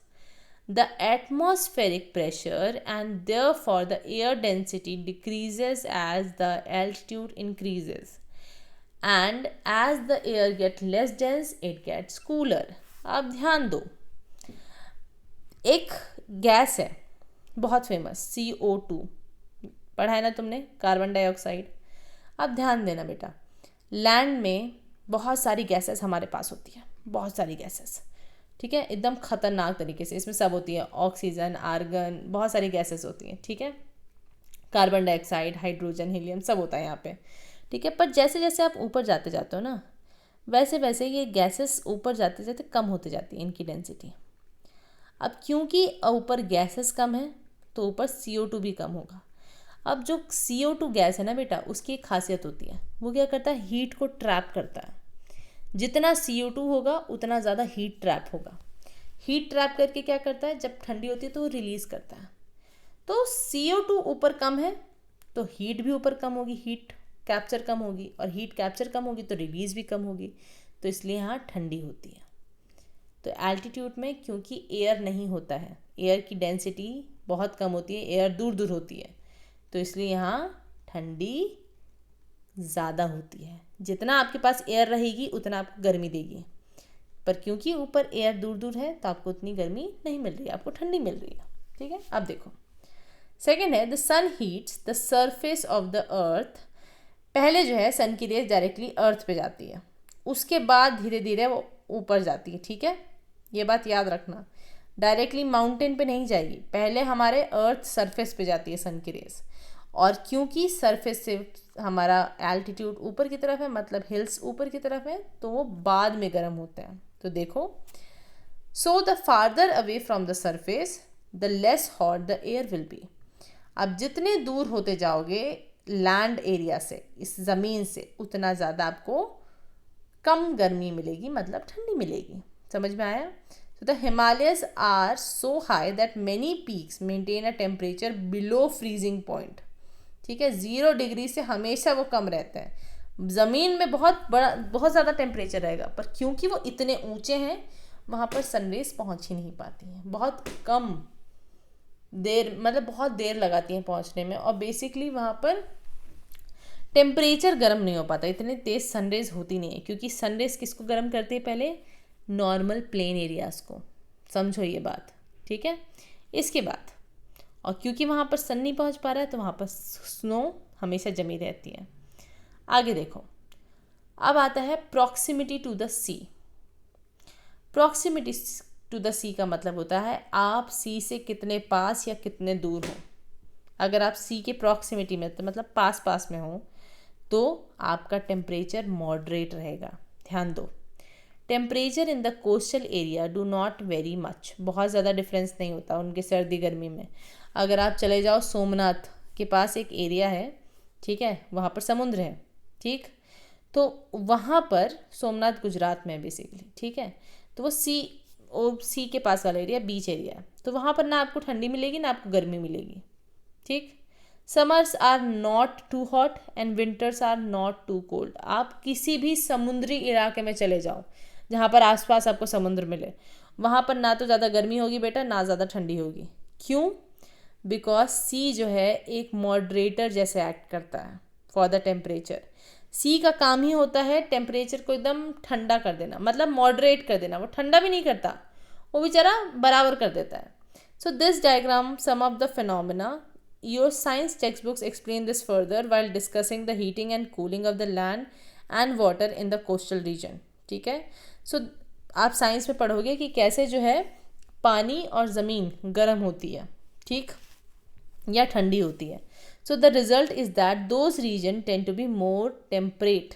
the atmospheric pressure and therefore the air density decreases as the altitude increases and as the air gets less dense it gets cooler। अब ध्यान दो, एक gas है बहुत famous CO2, पढ़ा है ना तुमने, कार्बन डाइऑक्साइड। अब ध्यान देना बेटा, लैंड में बहुत सारी गैसेस हमारे पास होती है, बहुत सारी गैसेस, ठीक है, एकदम खतरनाक तरीके से। इसमें सब होती है, ऑक्सीजन, आर्गन, बहुत सारी गैसेस होती हैं, ठीक है, कार्बन डाइऑक्साइड, हाइड्रोजन, हीलियम, सब होता है यहाँ पे, ठीक है। पर जैसे जैसे आप ऊपर जाते जाते हो ना वैसे वैसे ये गैसेस ऊपर जाते जाते कम होती जाती है इनकी डेंसिटी। अब क्योंकि ऊपर गैसेस कम है तो ऊपर CO2 भी कम होगा। अब जो CO2 गैस है ना बेटा, उसकी एक खासियत होती है, वो क्या करता है, हीट को ट्रैप करता है। जितना CO2 होगा उतना ज़्यादा हीट ट्रैप होगा। हीट ट्रैप करके क्या करता है, जब ठंडी होती है तो वो रिलीज़ करता है। तो CO2 ऊपर कम है तो हीट भी ऊपर कम होगी, हीट कैप्चर कम होगी, और हीट कैप्चर कम होगी तो रिलीज़ भी कम होगी, तो इसलिए यहाँ ठंडी होती है। तो एल्टीट्यूड में क्योंकि एयर नहीं होता है, एयर की डेंसिटी बहुत कम होती है, एयर दूर दूर होती है, तो इसलिए यहाँ ठंडी ज़्यादा होती है। जितना आपके पास एयर रहेगी उतना आपको गर्मी देगी, पर क्योंकि ऊपर एयर दूर दूर है तो आपको उतनी गर्मी नहीं मिल रही है, आपको ठंडी मिल रही है, ठीक है। अब देखो सेकेंड है the sun heats the surface of the earth. पहले जो है सन की रेज डायरेक्टली अर्थ पे जाती है, उसके बाद धीरे धीरे वो ऊपर जाती है, ठीक है, ये बात याद रखना। डायरेक्टली माउंटेन पे नहीं जाएगी, पहले हमारे अर्थ सरफेस पे जाती है सन की रेस, और क्योंकि सरफेस से हमारा एल्टीट्यूड ऊपर की तरफ है, मतलब हिल्स ऊपर की तरफ है, तो वो बाद में गर्म होते हैं। तो देखो, so the farther away from the surface the less hot the air will be. अब जितने दूर होते जाओगे लैंड एरिया से, इस ज़मीन से, उतना ज़्यादा आपको कम गर्मी मिलेगी, मतलब ठंडी मिलेगी। समझ में आया? So the Himalayas are so high that many peaks maintain a temperature below freezing point। ठीक है, 0 डिग्री से हमेशा वो कम रहते हैं। ज़मीन में बहुत ज़्यादा टेम्परेचर रहेगा, पर क्योंकि वो इतने ऊंचे हैं वहाँ पर सनरेज पहुँच ही नहीं पाती हैं, बहुत कम देर, मतलब बहुत देर लगाती हैं पहुँचने में, और बेसिकली वहाँ पर टेम्परेचर गर्म नहीं हो पाता, इतनी तेज़ सनरेज होती नहीं है, क्योंकि सनरेज किसको गर्म करती है? पहले नॉर्मल प्लेन एरियाज़ को, समझो ये बात, ठीक है। इसके बाद, और क्योंकि वहाँ पर सन नहीं पहुँच पा रहा है तो वहाँ पर स्नो हमेशा जमी रहती है। आगे देखो, अब आता है proximity to the sea. Proximity to the sea का मतलब होता है आप सी से कितने पास या कितने दूर हो। अगर आप सी के प्रॉक्सिमिटी में, तो मतलब पास पास में हो, तो आपका टेम्परेचर मॉडरेट रहेगा। ध्यान दो, temperature in the coastal area do not very much, बहुत ज़्यादा डिफरेंस नहीं होता उनके सर्दी गर्मी में। अगर आप चले जाओ, सोमनाथ के पास एक एरिया है, ठीक है, वहाँ पर समुद्र है, ठीक, तो वहाँ पर, सोमनाथ गुजरात में बेसिकली, ठीक है, तो वो सी के पास वाला एरिया बीच एरिया है, तो वहाँ पर ना आपको ठंडी मिलेगी ना आपको गर्मी मिलेगी, ठीक। Summers are not too hot and winters are not too cold. आप किसी भी समुद्री इलाके में चले जाओ जहाँ पर आसपास आपको समुद्र मिले, वहाँ पर ना तो ज़्यादा गर्मी होगी बेटा, ना ज़्यादा ठंडी होगी। क्यों? बिकॉज सी जो है एक मॉडरेटर जैसे एक्ट करता है फॉर द टेम्परेचर। सी का काम ही होता है टेम्परेचर को एकदम ठंडा कर देना, मतलब मॉडरेट कर देना। वो ठंडा भी नहीं करता, वो बेचारा बराबर कर देता है। So this diagram some of the phenomena. Your science textbooks explain this further while discussing the heating and cooling of the land and water in the coastal region। ठीक है, सो आप साइंस में पढ़ोगे कि कैसे जो है पानी और ज़मीन गर्म होती है, ठीक, या ठंडी होती है। So the result is that those region tend to be more temperate.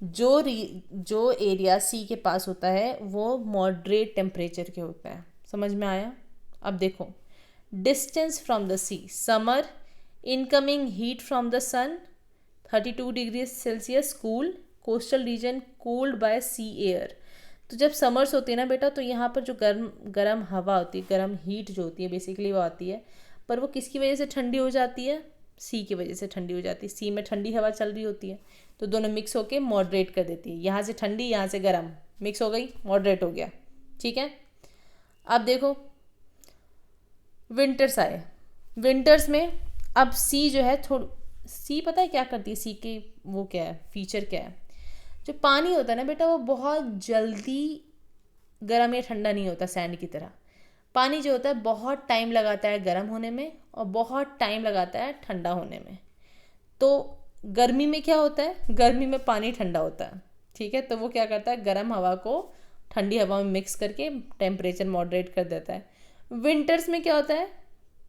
जो एरिया सी के पास होता है वो मॉडरेट टेम्परेचर के होता है। समझ में आया? अब देखो, distance from the sea, summer, incoming heat from the sun 32 degree Celsius cool, coastal region cooled by sea air. तो जब समर्स होती है ना बेटा, तो यहाँ पर जो गर्म हवा होती है, गर्म हीट जो होती है बेसिकली वो आती है, पर वो किसकी वजह से ठंडी हो जाती है? सी की वजह से ठंडी हो जाती है। सी में ठंडी हवा चल रही होती है, तो दोनों मिक्स होके मॉडरेट कर देती है। यहाँ से ठंडी, यहाँ से गर्म, मिक्स हो गई, मॉडरेट हो गया, ठीक है। अब देखो, विंटर्स आए। विंटर्स में अब सी जो है सी पता है क्या करती है? सी की वो क्या है, फीचर क्या है? जो पानी होता है ना बेटा, वो बहुत जल्दी गर्म या ठंडा नहीं होता सैंड की तरह। पानी जो होता है बहुत टाइम लगाता है गर्म होने में और बहुत टाइम लगाता है ठंडा होने में। तो गर्मी में क्या होता है? गर्मी में पानी ठंडा होता है, ठीक है, तो वो क्या करता है, गर्म हवा को ठंडी हवा में मिक्स करके टेम्परेचर मॉडरेट कर देता है। विंटर्स में क्या होता है,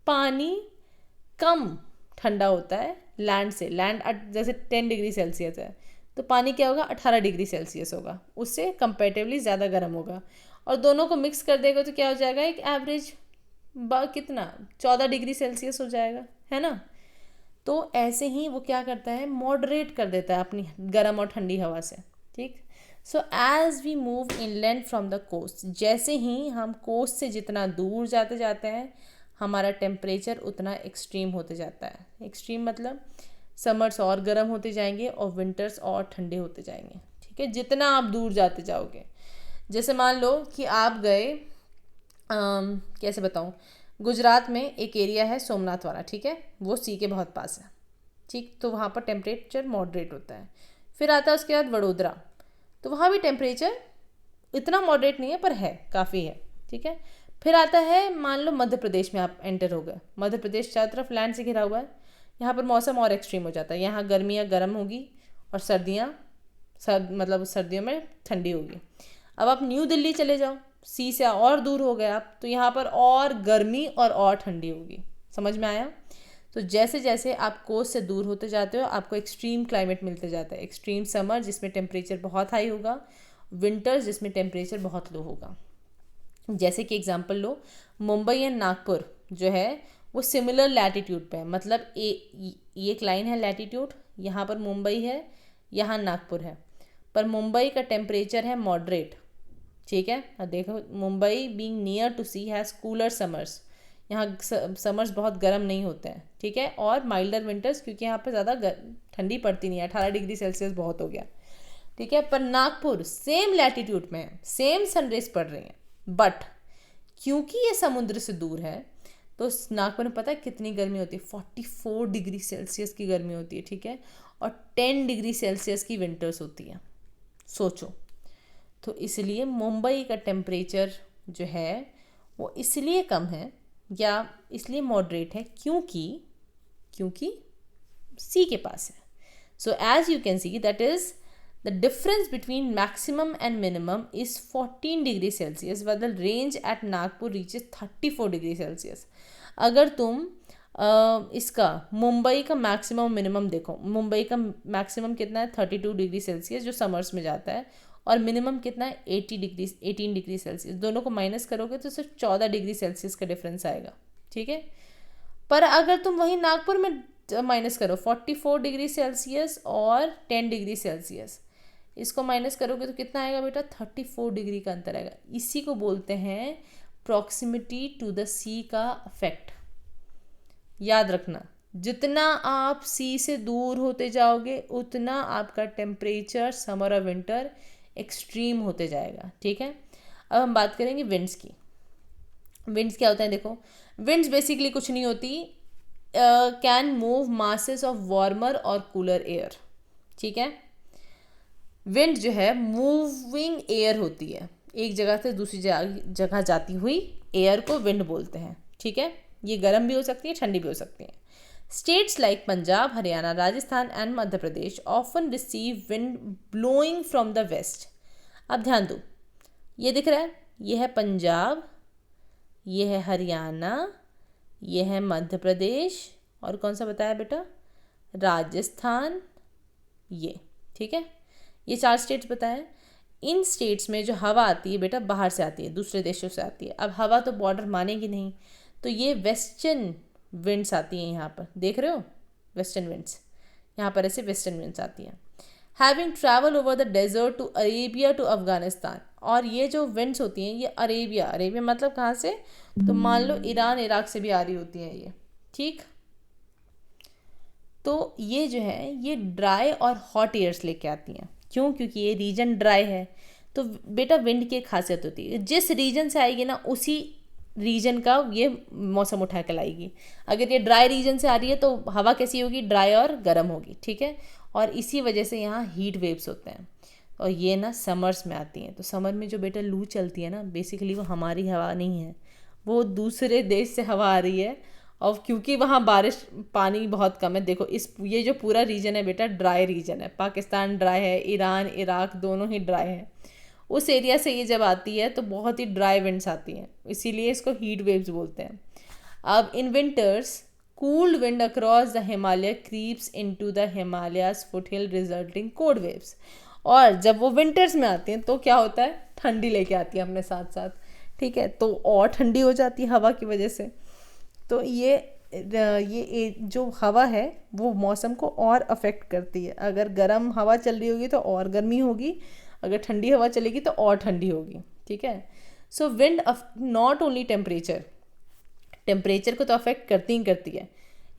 पानी कम ठंडा होता है लैंड से। लैंड जैसे 10 डिग्री सेल्सियस है, तो पानी क्या होगा, 18 डिग्री सेल्सियस होगा, उससे कंपेरेटिवली ज़्यादा गर्म होगा। और दोनों को मिक्स कर देगा तो क्या हो जाएगा, एक एवरेज कितना 14 डिग्री सेल्सियस हो जाएगा, है ना। तो ऐसे ही वो क्या करता है, मॉडरेट कर देता है अपनी गर्म और ठंडी हवा से, ठीक। So as we move inland from the coast, जैसे ही हम कोस्ट से जितना दूर जाते जाते हैं हमारा टेम्परेचर उतना एक्सट्रीम होते जाता है। एक्सट्रीम मतलब समर्स और गर्म होते जाएंगे और विंटर्स और ठंडे होते जाएंगे, ठीक है, जितना आप दूर जाते जाओगे। जैसे मान लो कि आप गए, कैसे बताऊँ, गुजरात में एक एरिया है सोमनाथ वाला, ठीक है, वो सी के बहुत पास है, ठीक, तो वहाँ पर टेम्परेचर मॉडरेट होता है। फिर आता है उसके बाद वडोदरा, तो वहाँ भी टेम्परेचर इतना मॉडरेट नहीं है पर है, काफ़ी है, ठीक है। फिर आता है, मान लो मध्य प्रदेश में आप एंटर हो गए। मध्य प्रदेश चारों तरफ लैंड से घिरा हुआ है, यहाँ पर मौसम और एक्सट्रीम हो जाता है। यहाँ गर्मियाँ गर्म होगी और सर्दियाँ मतलब सर्दियों में ठंडी होगी। अब आप न्यू दिल्ली चले जाओ, सी से और दूर हो गए आप, तो यहाँ पर और गर्मी और ठंडी होगी। समझ में आया? तो जैसे जैसे आप कोस्ट से दूर होते जाते हो आपको एक्सट्रीम क्लाइमेट मिलते जाता है। एक्सट्रीम समर जिसमें टेम्परेचर बहुत हाई होगा, विंटर्स जिसमें टेम्परेचर बहुत लो होगा। जैसे कि example low, Mumbai and Nagpur जो है वो सिमिलर लैटिट्यूड पे है। मतलब ये एक लाइन है लैटिट्यूड, यहाँ पर मुंबई है, यहाँ नागपुर है, पर मुंबई का टेम्परेचर है मॉडरेट, ठीक है। अब देखो, Mumbai being near to sea has cooler summers, यहाँ समर्स बहुत गर्म नहीं होते हैं, ठीक है, और माइल्डर विंटर्स, क्योंकि यहाँ पे ज़्यादा ठंडी पड़ती नहीं है, 18 डिग्री सेल्सियस बहुत हो गया, ठीक है। पर नागपुर सेम लैटिट्यूड में है, सेम सनरेज पड़ रही हैं, बट क्योंकि ये समुद्र से दूर है तो नागपुर में पता है कितनी गर्मी होती है? 44 डिग्री सेल्सियस की गर्मी होती है, ठीक है, और 10 डिग्री सेल्सियस की विंटर्स होती है। सोचो, तो इसलिए मुंबई का टेम्परेचर जो है वो इसलिए कम है या इसलिए मॉडरेट है क्योंकि सी के पास है। So as you can see that is the difference between maximum and minimum is 14 degree Celsius, while the range at Nagpur reaches 34 degree Celsius. अगर तुम इसका मुंबई का मैक्सिमम मिनिमम देखो, मुंबई का मैक्सिमम कितना है? 32 डिग्री सेल्सियस जो समर्स में जाता है, और मिनिमम कितना है? 18 डिग्री सेल्सियस। दोनों को माइनस करोगे तो सिर्फ 14 डिग्री सेल्सियस का डिफरेंस आएगा, ठीक है। पर अगर तुम वहीं नागपुर में माइनस करो 44 डिग्री सेल्सियस और 10 डिग्री सेल्सियस, इसको माइनस करोगे तो कितना आएगा बेटा? 34 डिग्री का अंतर आएगा। इसी को बोलते हैं प्रॉक्सिमिटी टू द सी का इफेक्ट। याद रखना, जितना आप सी से दूर होते जाओगे उतना आपका टेम्परेचर समर और विंटर एक्सट्रीम होते जाएगा, ठीक है। अब हम बात करेंगे विंड्स की। विंड्स क्या होता है? देखो, विंड्स बेसिकली कुछ नहीं होती, can move masses of warmer और कूलर एयर, ठीक है। विंड जो है मूविंग एयर होती है, एक जगह से दूसरी जगह जाती हुई एयर को विंड बोलते हैं, ठीक है। ये गर्म भी हो सकती है, ठंडी भी हो सकती है। States like Punjab, Haryana, Rajasthan and Madhya Pradesh often receive wind blowing from the west. अब ध्यान दो, ये दिख रहा है, ये है पंजाब, ये है हरियाणा, ये है मध्य प्रदेश, और कौन सा बताया बेटा? राजस्थान, ये, ठीक है। ये 4 स्टेट्स बताए। इन स्टेट्स में जो हवा आती है बेटा बाहर से आती है, दूसरे देशों से आती है। अब हवा तो बॉर्डर मानेगी नहीं, तो ये वेस्टर्न विंड्स आती हैं यहाँ पर, देख रहे हो? वेस्टर्न विंड्स, यहाँ पर ऐसे वेस्टर्न विंड्स आती हैं। Having travel over the desert to Arabia to Afghanistan, और ये जो विंड्स होती हैं ये अरेबिया मतलब कहाँ से? तो मान लो ईरान इराक से भी आ रही होती हैं ये, ठीक। तो ये जो है ये ड्राई और हॉट एयर्स लेके आती हैं। क्यों? क्योंकि ये रीजन ड्राई है। तो बेटा विंड की एक खासियत होती है, जिस रीजन से आएगी ना उसी रीजन का ये मौसम उठा के लाएगी। अगर ये ड्राई रीजन से आ रही है तो हवा कैसी होगी? ड्राई और गर्म होगी, ठीक है। और इसी वजह से यहाँ हीट वेव्स होते हैं, और ये ना समर्स में आती हैं। तो समर में जो बेटा लू चलती है ना, बेसिकली वो हमारी हवा नहीं है, वो दूसरे देश से हवा आ रही है। और क्योंकि वहाँ बारिश पानी बहुत कम है, देखो ये जो पूरा रीजन है बेटा ड्राई रीजन है, पाकिस्तान ड्राई है, ईरान इराक दोनों ही ड्राई है। उस एरिया से ये जब आती है तो बहुत ही ड्राई विंड्स आती हैं, इसीलिए इसको हीट वेव्स बोलते हैं। अब in winters cooled wind across the Himalaya creeps into the Himalayas foothill resulting cold waves. और जब वो विंटर्स में आती हैं तो क्या होता है? ठंडी लेके आती है अपने साथ साथ, ठीक है। तो और ठंडी हो जाती है हवा की वजह से। तो ये जो हवा है वो मौसम को और अफेक्ट करती है। अगर गर्म हवा चल रही होगी तो और गर्मी होगी, अगर ठंडी हवा चलेगी तो और ठंडी होगी, ठीक है। सो विंड नॉट ओनली टेम्परेचर को तो अफेक्ट करती ही करती है,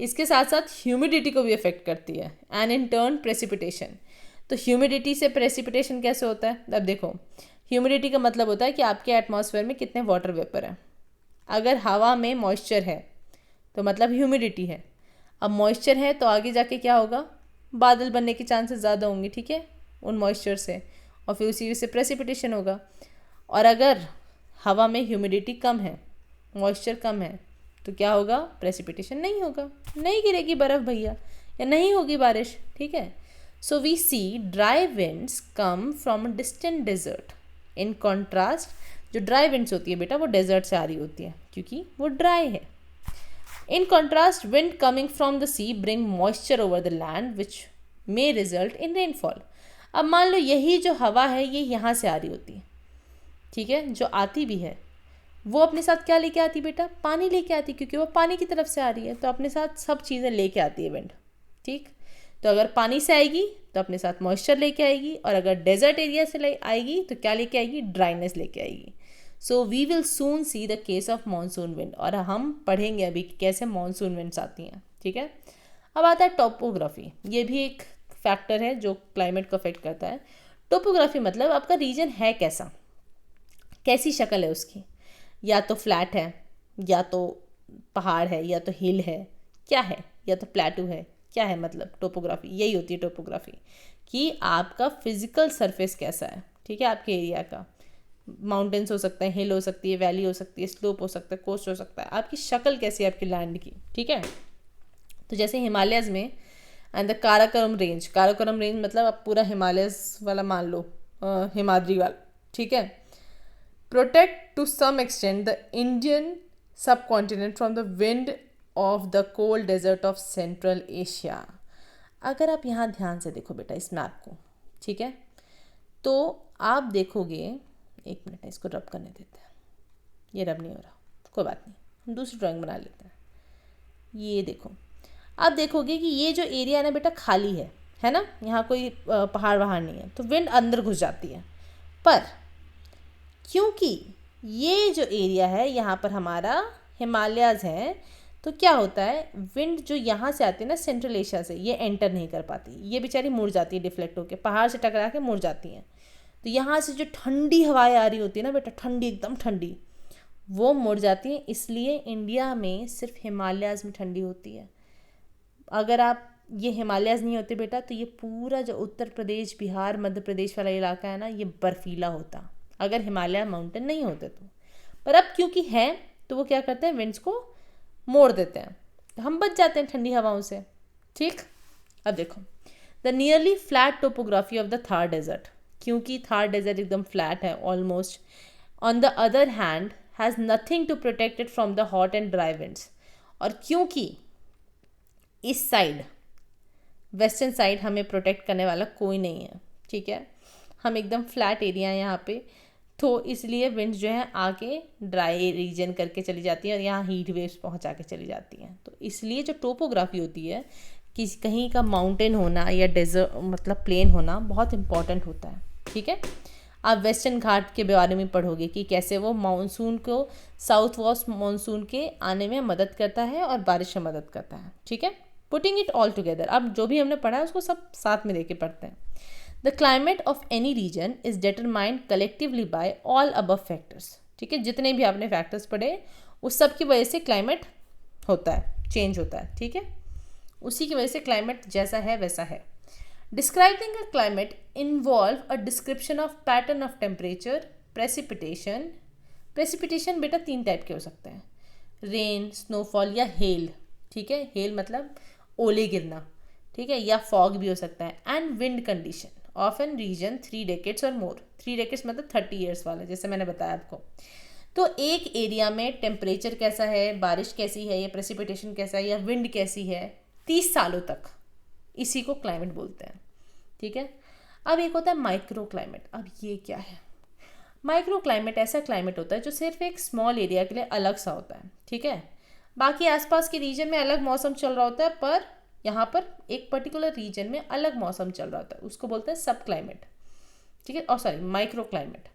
इसके साथ साथ ह्यूमिडिटी को भी अफेक्ट करती है, एंड इन टर्न प्रेसिपिटेशन। तो ह्यूमिडिटी से प्रेसिपिटेशन कैसे होता है? अब देखो, ह्यूमिडिटी का मतलब होता है कि आपके एटमॉस्फेयर में कितने वाटर वेपर हैं। अगर हवा में मॉइस्चर है तो मतलब ह्यूमिडिटी है। अब मॉइस्चर है तो आगे जाके क्या होगा? बादल बनने के चांसेस ज़्यादा होंगे, ठीक है, उन मॉइस्चर से, और फिर उसी से प्रेसिपिटेशन होगा। और अगर हवा में ह्यूमिडिटी कम है, मॉइस्चर कम है, तो क्या होगा? प्रेसिपिटेशन नहीं होगा, नहीं गिरेगी बर्फ़ भैया, या नहीं होगी बारिश, ठीक है। So we see dry winds come from a distant desert. In contrast, जो ड्राई विंड्स होती है बेटा वो डेजर्ट से आ रही होती है क्योंकि वो ड्राई है. In contrast, wind coming from the sea bring moisture over the land which may result in rainfall. अब मान लो यही जो हवा है ये यहाँ से आ रही होती है, ठीक है, जो आती भी है वो अपने साथ क्या लेके आती बेटा? पानी लेके आती, क्योंकि वो पानी की तरफ से आ रही है तो अपने साथ सब चीज़ें लेके आती है विंड. ठीक, तो अगर पानी से आएगी तो अपने साथ मॉइस्चर लेके आएगी, और अगर डेजर्ट एरिया से आएगी तो क्या लेके आएगी? ड्राइनेस लेके आएगी. So we will soon see the case of monsoon wind, और हम पढ़ेंगे अभी कैसे मानसून विंड्स आती हैं. ठीक है, अब आता है टोपोग्राफी. ये भी एक फैक्टर है जो क्लाइमेट को अफेक्ट करता है. टोपोग्राफी मतलब आपका रीजन है कैसा, कैसी शक्ल है उसकी, या तो फ्लैट है, या तो पहाड़ है, या तो हिल है, क्या है, या तो प्लेटू है, क्या है. मतलब टोपोग्राफी यही होती है टोपोग्राफी, कि आपका फिजिकल सरफेस कैसा है. ठीक है, आपके एरिया का. माउंटेन्स हो सकते हैं, हिल हो सकती है, वैली हो सकती है, स्लोप हो सकता है, कोस्ट हो सकता है. आपकी शक्ल कैसी है आपकी लैंड की. ठीक है, तो जैसे हिमालयज़ में and the Karakoram range. Karakoram range मतलब आप पूरा हिमालयस वाला मान लो, हिमाद्री वाला. ठीक है, protect to some extent the Indian subcontinent from the wind of the cold desert of central Asia. अगर आप यहाँ ध्यान से देखो बेटा इस मैप को, ठीक है, तो आप देखोगे, एक मिनट इसको रब करने देते हैं, ये रब नहीं हो रहा, कोई बात नहीं, हम दूसरी ड्राइंग बना लेते हैं. ये देखो, आप देखोगे कि ये जो एरिया है ना बेटा खाली है ना, यहाँ कोई पहाड़ वहाड़ नहीं है, तो विंड अंदर घुस जाती है. पर क्योंकि ये जो एरिया है यहाँ पर हमारा हिमालयाज़ है, तो क्या होता है, विंड जो यहाँ से आती है ना सेंट्रल एशिया से, ये एंटर नहीं कर पाती, ये बेचारी मुड़ जाती है, डिफ्लेक्ट होकर पहाड़ से टकरा के मुड़ जाती हैं. तो यहाँ से जो ठंडी हवाएं आ रही होती है ना बेटा, ठंडी एकदम ठंडी, वो मुड़ जाती हैं. इसलिए इंडिया में सिर्फ हिमालयाज़ में ठंडी होती है. अगर आप ये हिमालयाज़ नहीं होते बेटा तो ये पूरा जो उत्तर प्रदेश, बिहार, मध्य प्रदेश वाला इलाका है ना, ये बर्फीला होता अगर हिमालय माउंटेन नहीं होते तो. पर अब क्योंकि है तो वो क्या करते हैं, विंड्स को मोड़ देते हैं, तो हम बच जाते हैं ठंडी हवाओं से. ठीक, अब देखो the nearly flat topography of the Thar desert. क्योंकि थार डेजर्ट एकदम फ्लैट है almost. On the other hand has nothing to protect it from the hot and dry winds. और क्योंकि इस साइड, वेस्टर्न साइड, हमें प्रोटेक्ट करने वाला कोई नहीं है. ठीक है, हम एकदम फ्लैट एरिया है यहाँ पे, तो इसलिए विंड्स जो है आके ड्राई रीजन करके चली जाती हैं और यहाँ हीट वेव्स पहुँचा के चली जाती हैं. तो इसलिए जो टोपोग्राफी होती है, कि कहीं का माउंटेन होना या डेजर्ट मतलब प्लेन होना बहुत इंपॉर्टेंट होता है. ठीक है, आप वेस्टर्न घाट के बारे में पढ़ोगे कि कैसे वो मानसून को, साउथ वेस्ट मानसून के आने में मदद करता है और बारिश में मदद करता है. ठीक है, पुटिंग इट ऑल टुगेदर, अब जो भी हमने पढ़ा है उसको सब साथ में लेके पढ़ते हैं. The climate of any region is determined collectively by all above factors. ठीक है, जितने भी आपने फैक्टर्स पढ़े उस सब की वजह से क्लाइमेट होता है, चेंज होता है. ठीक है, उसी की वजह से क्लाइमेट जैसा है वैसा है. Describing a climate involve a description of pattern of temperature, precipitation. Precipitation बेटा 3 टाइप के हो सकते हैं, रेन, स्नोफॉल या हेल. ठीक है, हेल मतलब ओले गिरना. ठीक है, या फॉग भी हो सकता है. And wind condition of an region 3 decades or more. 3 decades मतलब 30 ईयर्स वाला, जैसे मैंने बताया आपको. तो एक एरिया में टेम्परेचर कैसा है, बारिश कैसी है, या प्रेसिपिटेशन कैसा है, या विंड कैसी है 30 सालों तक, इसी को क्लाइमेट बोलते हैं. ठीक है, अब एक होता है माइक्रो क्लाइमेट. अब ये क्या है, माइक्रो क्लाइमेट ऐसा क्लाइमेट होता है जो सिर्फ एक स्मॉल एरिया के लिए अलग सा होता है. ठीक है, बाकी आसपास के रीजन में अलग मौसम चल रहा होता है, पर यहाँ पर एक पर्टिकुलर रीजन में अलग मौसम चल रहा होता है, उसको बोलते हैं सब क्लाइमेट. ठीक है, और सॉरी माइक्रो क्लाइमेट.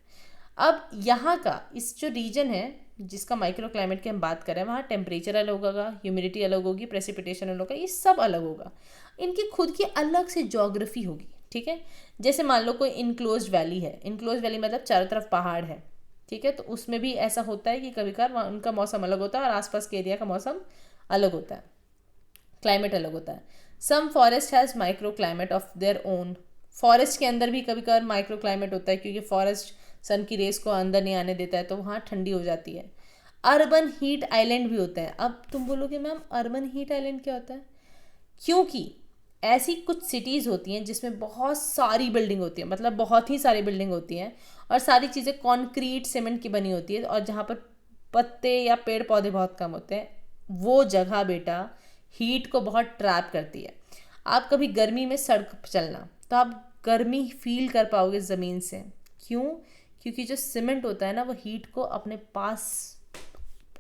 अब यहाँ का इस जो रीजन है जिसका माइक्रो क्लाइमेट की हम बात करें, वहाँ टेम्परेचर अलग होगा, ह्यूमिडिटी अलग होगी, प्रेसिपिटेशन अलग होगा, ये सब अलग होगा. इनकी खुद की अलग से ज्योग्राफी होगी. ठीक है, जैसे मान लो कोई इनक्लोज्ड वैली है, इनक्लोज्ड वैली मतलब चारों तरफ पहाड़ है. ठीक है, तो उसमें भी ऐसा होता है कि कभी कभार उनका मौसम अलग होता है और आसपास के एरिया का मौसम अलग होता है, क्लाइमेट अलग होता है. Some forest has microclimate of their own. Forest के अंदर भी कभी कभार माइक्रो क्लाइमेट होता है, क्योंकि फॉरेस्ट सन की रेस को अंदर नहीं आने देता है, तो वहाँ ठंडी हो जाती है. अर्बन हीट आइलैंड भी होते हैं. अब तुम बोलोगे मैम अर्बन हीट आइलैंड क्या होता है, क्योंकि ऐसी कुछ सिटीज़ होती हैं जिसमें बहुत सारी बिल्डिंग होती है, मतलब बहुत ही सारी बिल्डिंग होती हैं और सारी चीज़ें कंक्रीट सीमेंट की बनी होती है, और जहाँ पर पत्ते या पेड़ पौधे बहुत कम होते हैं, वो जगह बेटा हीट को बहुत ट्रैप करती है। आप कभी गर्मी में सड़क पर चलना तो आप गर्मी फील कर पाओगे ज़मीन से। क्यों? क्योंकि जो सीमेंट होता है ना, वो हीट को अपने पास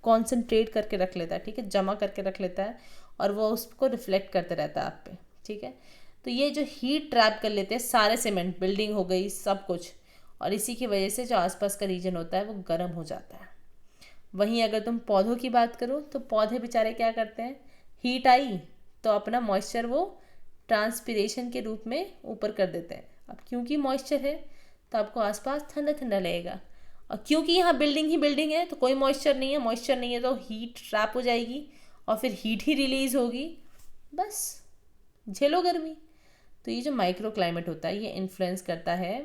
कॉन्सेंट्रेट करके रख लेता है, ठीक है, जमा करके रख लेता है, और वो उसको रिफ्लेक्ट करते रहता है आप पे, ठीक है। तो ये जो हीट ट्रैप कर लेते हैं सारे सीमेंट, बिल्डिंग हो गई, सब कुछ, और इसी की वजह से जो आसपास का रीजन होता है वो गर्म हो जाता है। वहीं अगर तुम पौधों की बात करो तो पौधे बेचारे क्या करते हैं, हीट आई तो अपना मॉइस्चर वो ट्रांसपिरेशन के रूप में ऊपर कर देते हैं। अब क्योंकि मॉइस्चर है तो आपको आसपास ठंडा ठंडा लगेगा, और क्योंकि यहाँ बिल्डिंग ही बिल्डिंग है तो कोई मॉइस्चर नहीं है, मॉइस्चर नहीं है तो हीट ट्रैप हो जाएगी और फिर हीट ही रिलीज़ होगी, बस झेलो गर्मी। तो ये जो माइक्रो क्लाइमेट होता है ये इन्फ्लुएंस करता है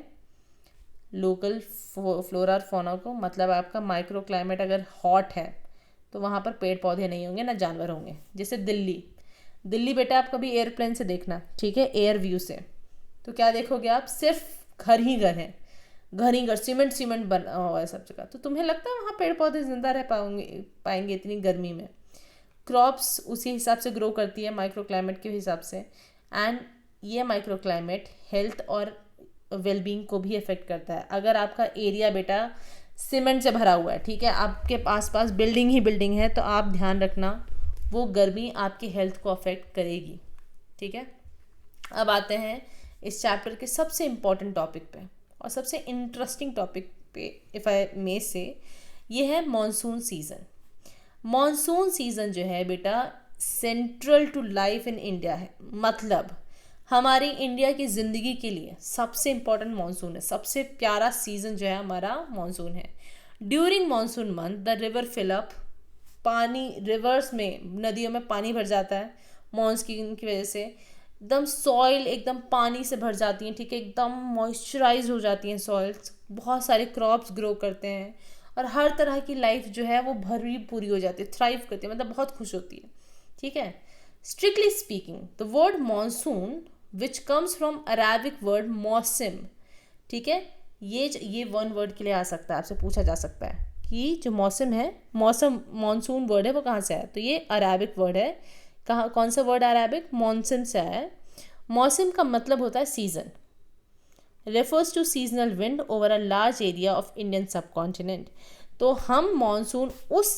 लोकल फ्लोरा और फौना को। मतलब आपका माइक्रो क्लाइमेट अगर हॉट है तो वहाँ पर पेड़ पौधे नहीं होंगे, ना जानवर होंगे। जैसे दिल्ली बेटा आप कभी एयरप्लेन से देखना, ठीक है, एयर व्यू से, तो क्या देखोगे आप, सिर्फ घर ही घर हैं, घर ही घर, सीमेंट बना हुआ है सब जगह। तो तुम्हें लगता है वहाँ पेड़ पौधे जिंदा रह पाएंगे इतनी गर्मी में? क्रॉप्स उसी हिसाब से ग्रो करती है माइक्रो क्लाइमेट के हिसाब से, एंड ये माइक्रो क्लाइमेट हेल्थ और वेलबींग को भी अफेक्ट करता है। अगर आपका एरिया बेटा सीमेंट से भरा हुआ है, ठीक है, आपके आसपास बिल्डिंग ही बिल्डिंग है, तो आप ध्यान रखना वो गर्मी आपकी हेल्थ को अफेक्ट करेगी, ठीक है। अब आते हैं इस चैप्टर के सबसे इम्पॉर्टेंट टॉपिक पे और सबसे इंटरेस्टिंग टॉपिक पे, इफ़ आई मे से, ये है मॉनसून सीज़न। मॉनसून सीज़न जो है बेटा central to life in India है, मतलब हमारी इंडिया की ज़िंदगी के लिए सबसे इम्पॉर्टेंट मॉनसून है, सबसे प्यारा सीज़न जो है हमारा मॉनसून है। During monsoon month the river fill up, पानी रिवर्स में, नदियों में पानी भर जाता है मॉनसून की वजह से, एकदम सॉइल एकदम पानी से भर जाती हैं, ठीक है, एकदम मॉइस्चराइज हो जाती हैं सॉइल्स, बहुत सारे क्रॉप्स ग्रो करते हैं और हर तरह की लाइफ जो है वो भरी पूरी हो जाती है, थ्राइव करती है, मतलब बहुत खुश होती है, ठीक है। Strictly speaking the word monsoon which comes from Arabic word मौसम, ठीक है, ये वन वर्ड के लिए आ सकता है, आपसे पूछा जा सकता है कि जो मौसम है, मौसम मॉनसून वर्ड है वो कहाँ से आया, तो ये अरेबिक वर्ड है। कहाँ, कौन सा वर्ड अरेबिक, मॉनसून से आया है। मौसम का मतलब होता है season, refers to seasonal wind over a large area of Indian subcontinent. तो हम मॉनसून उस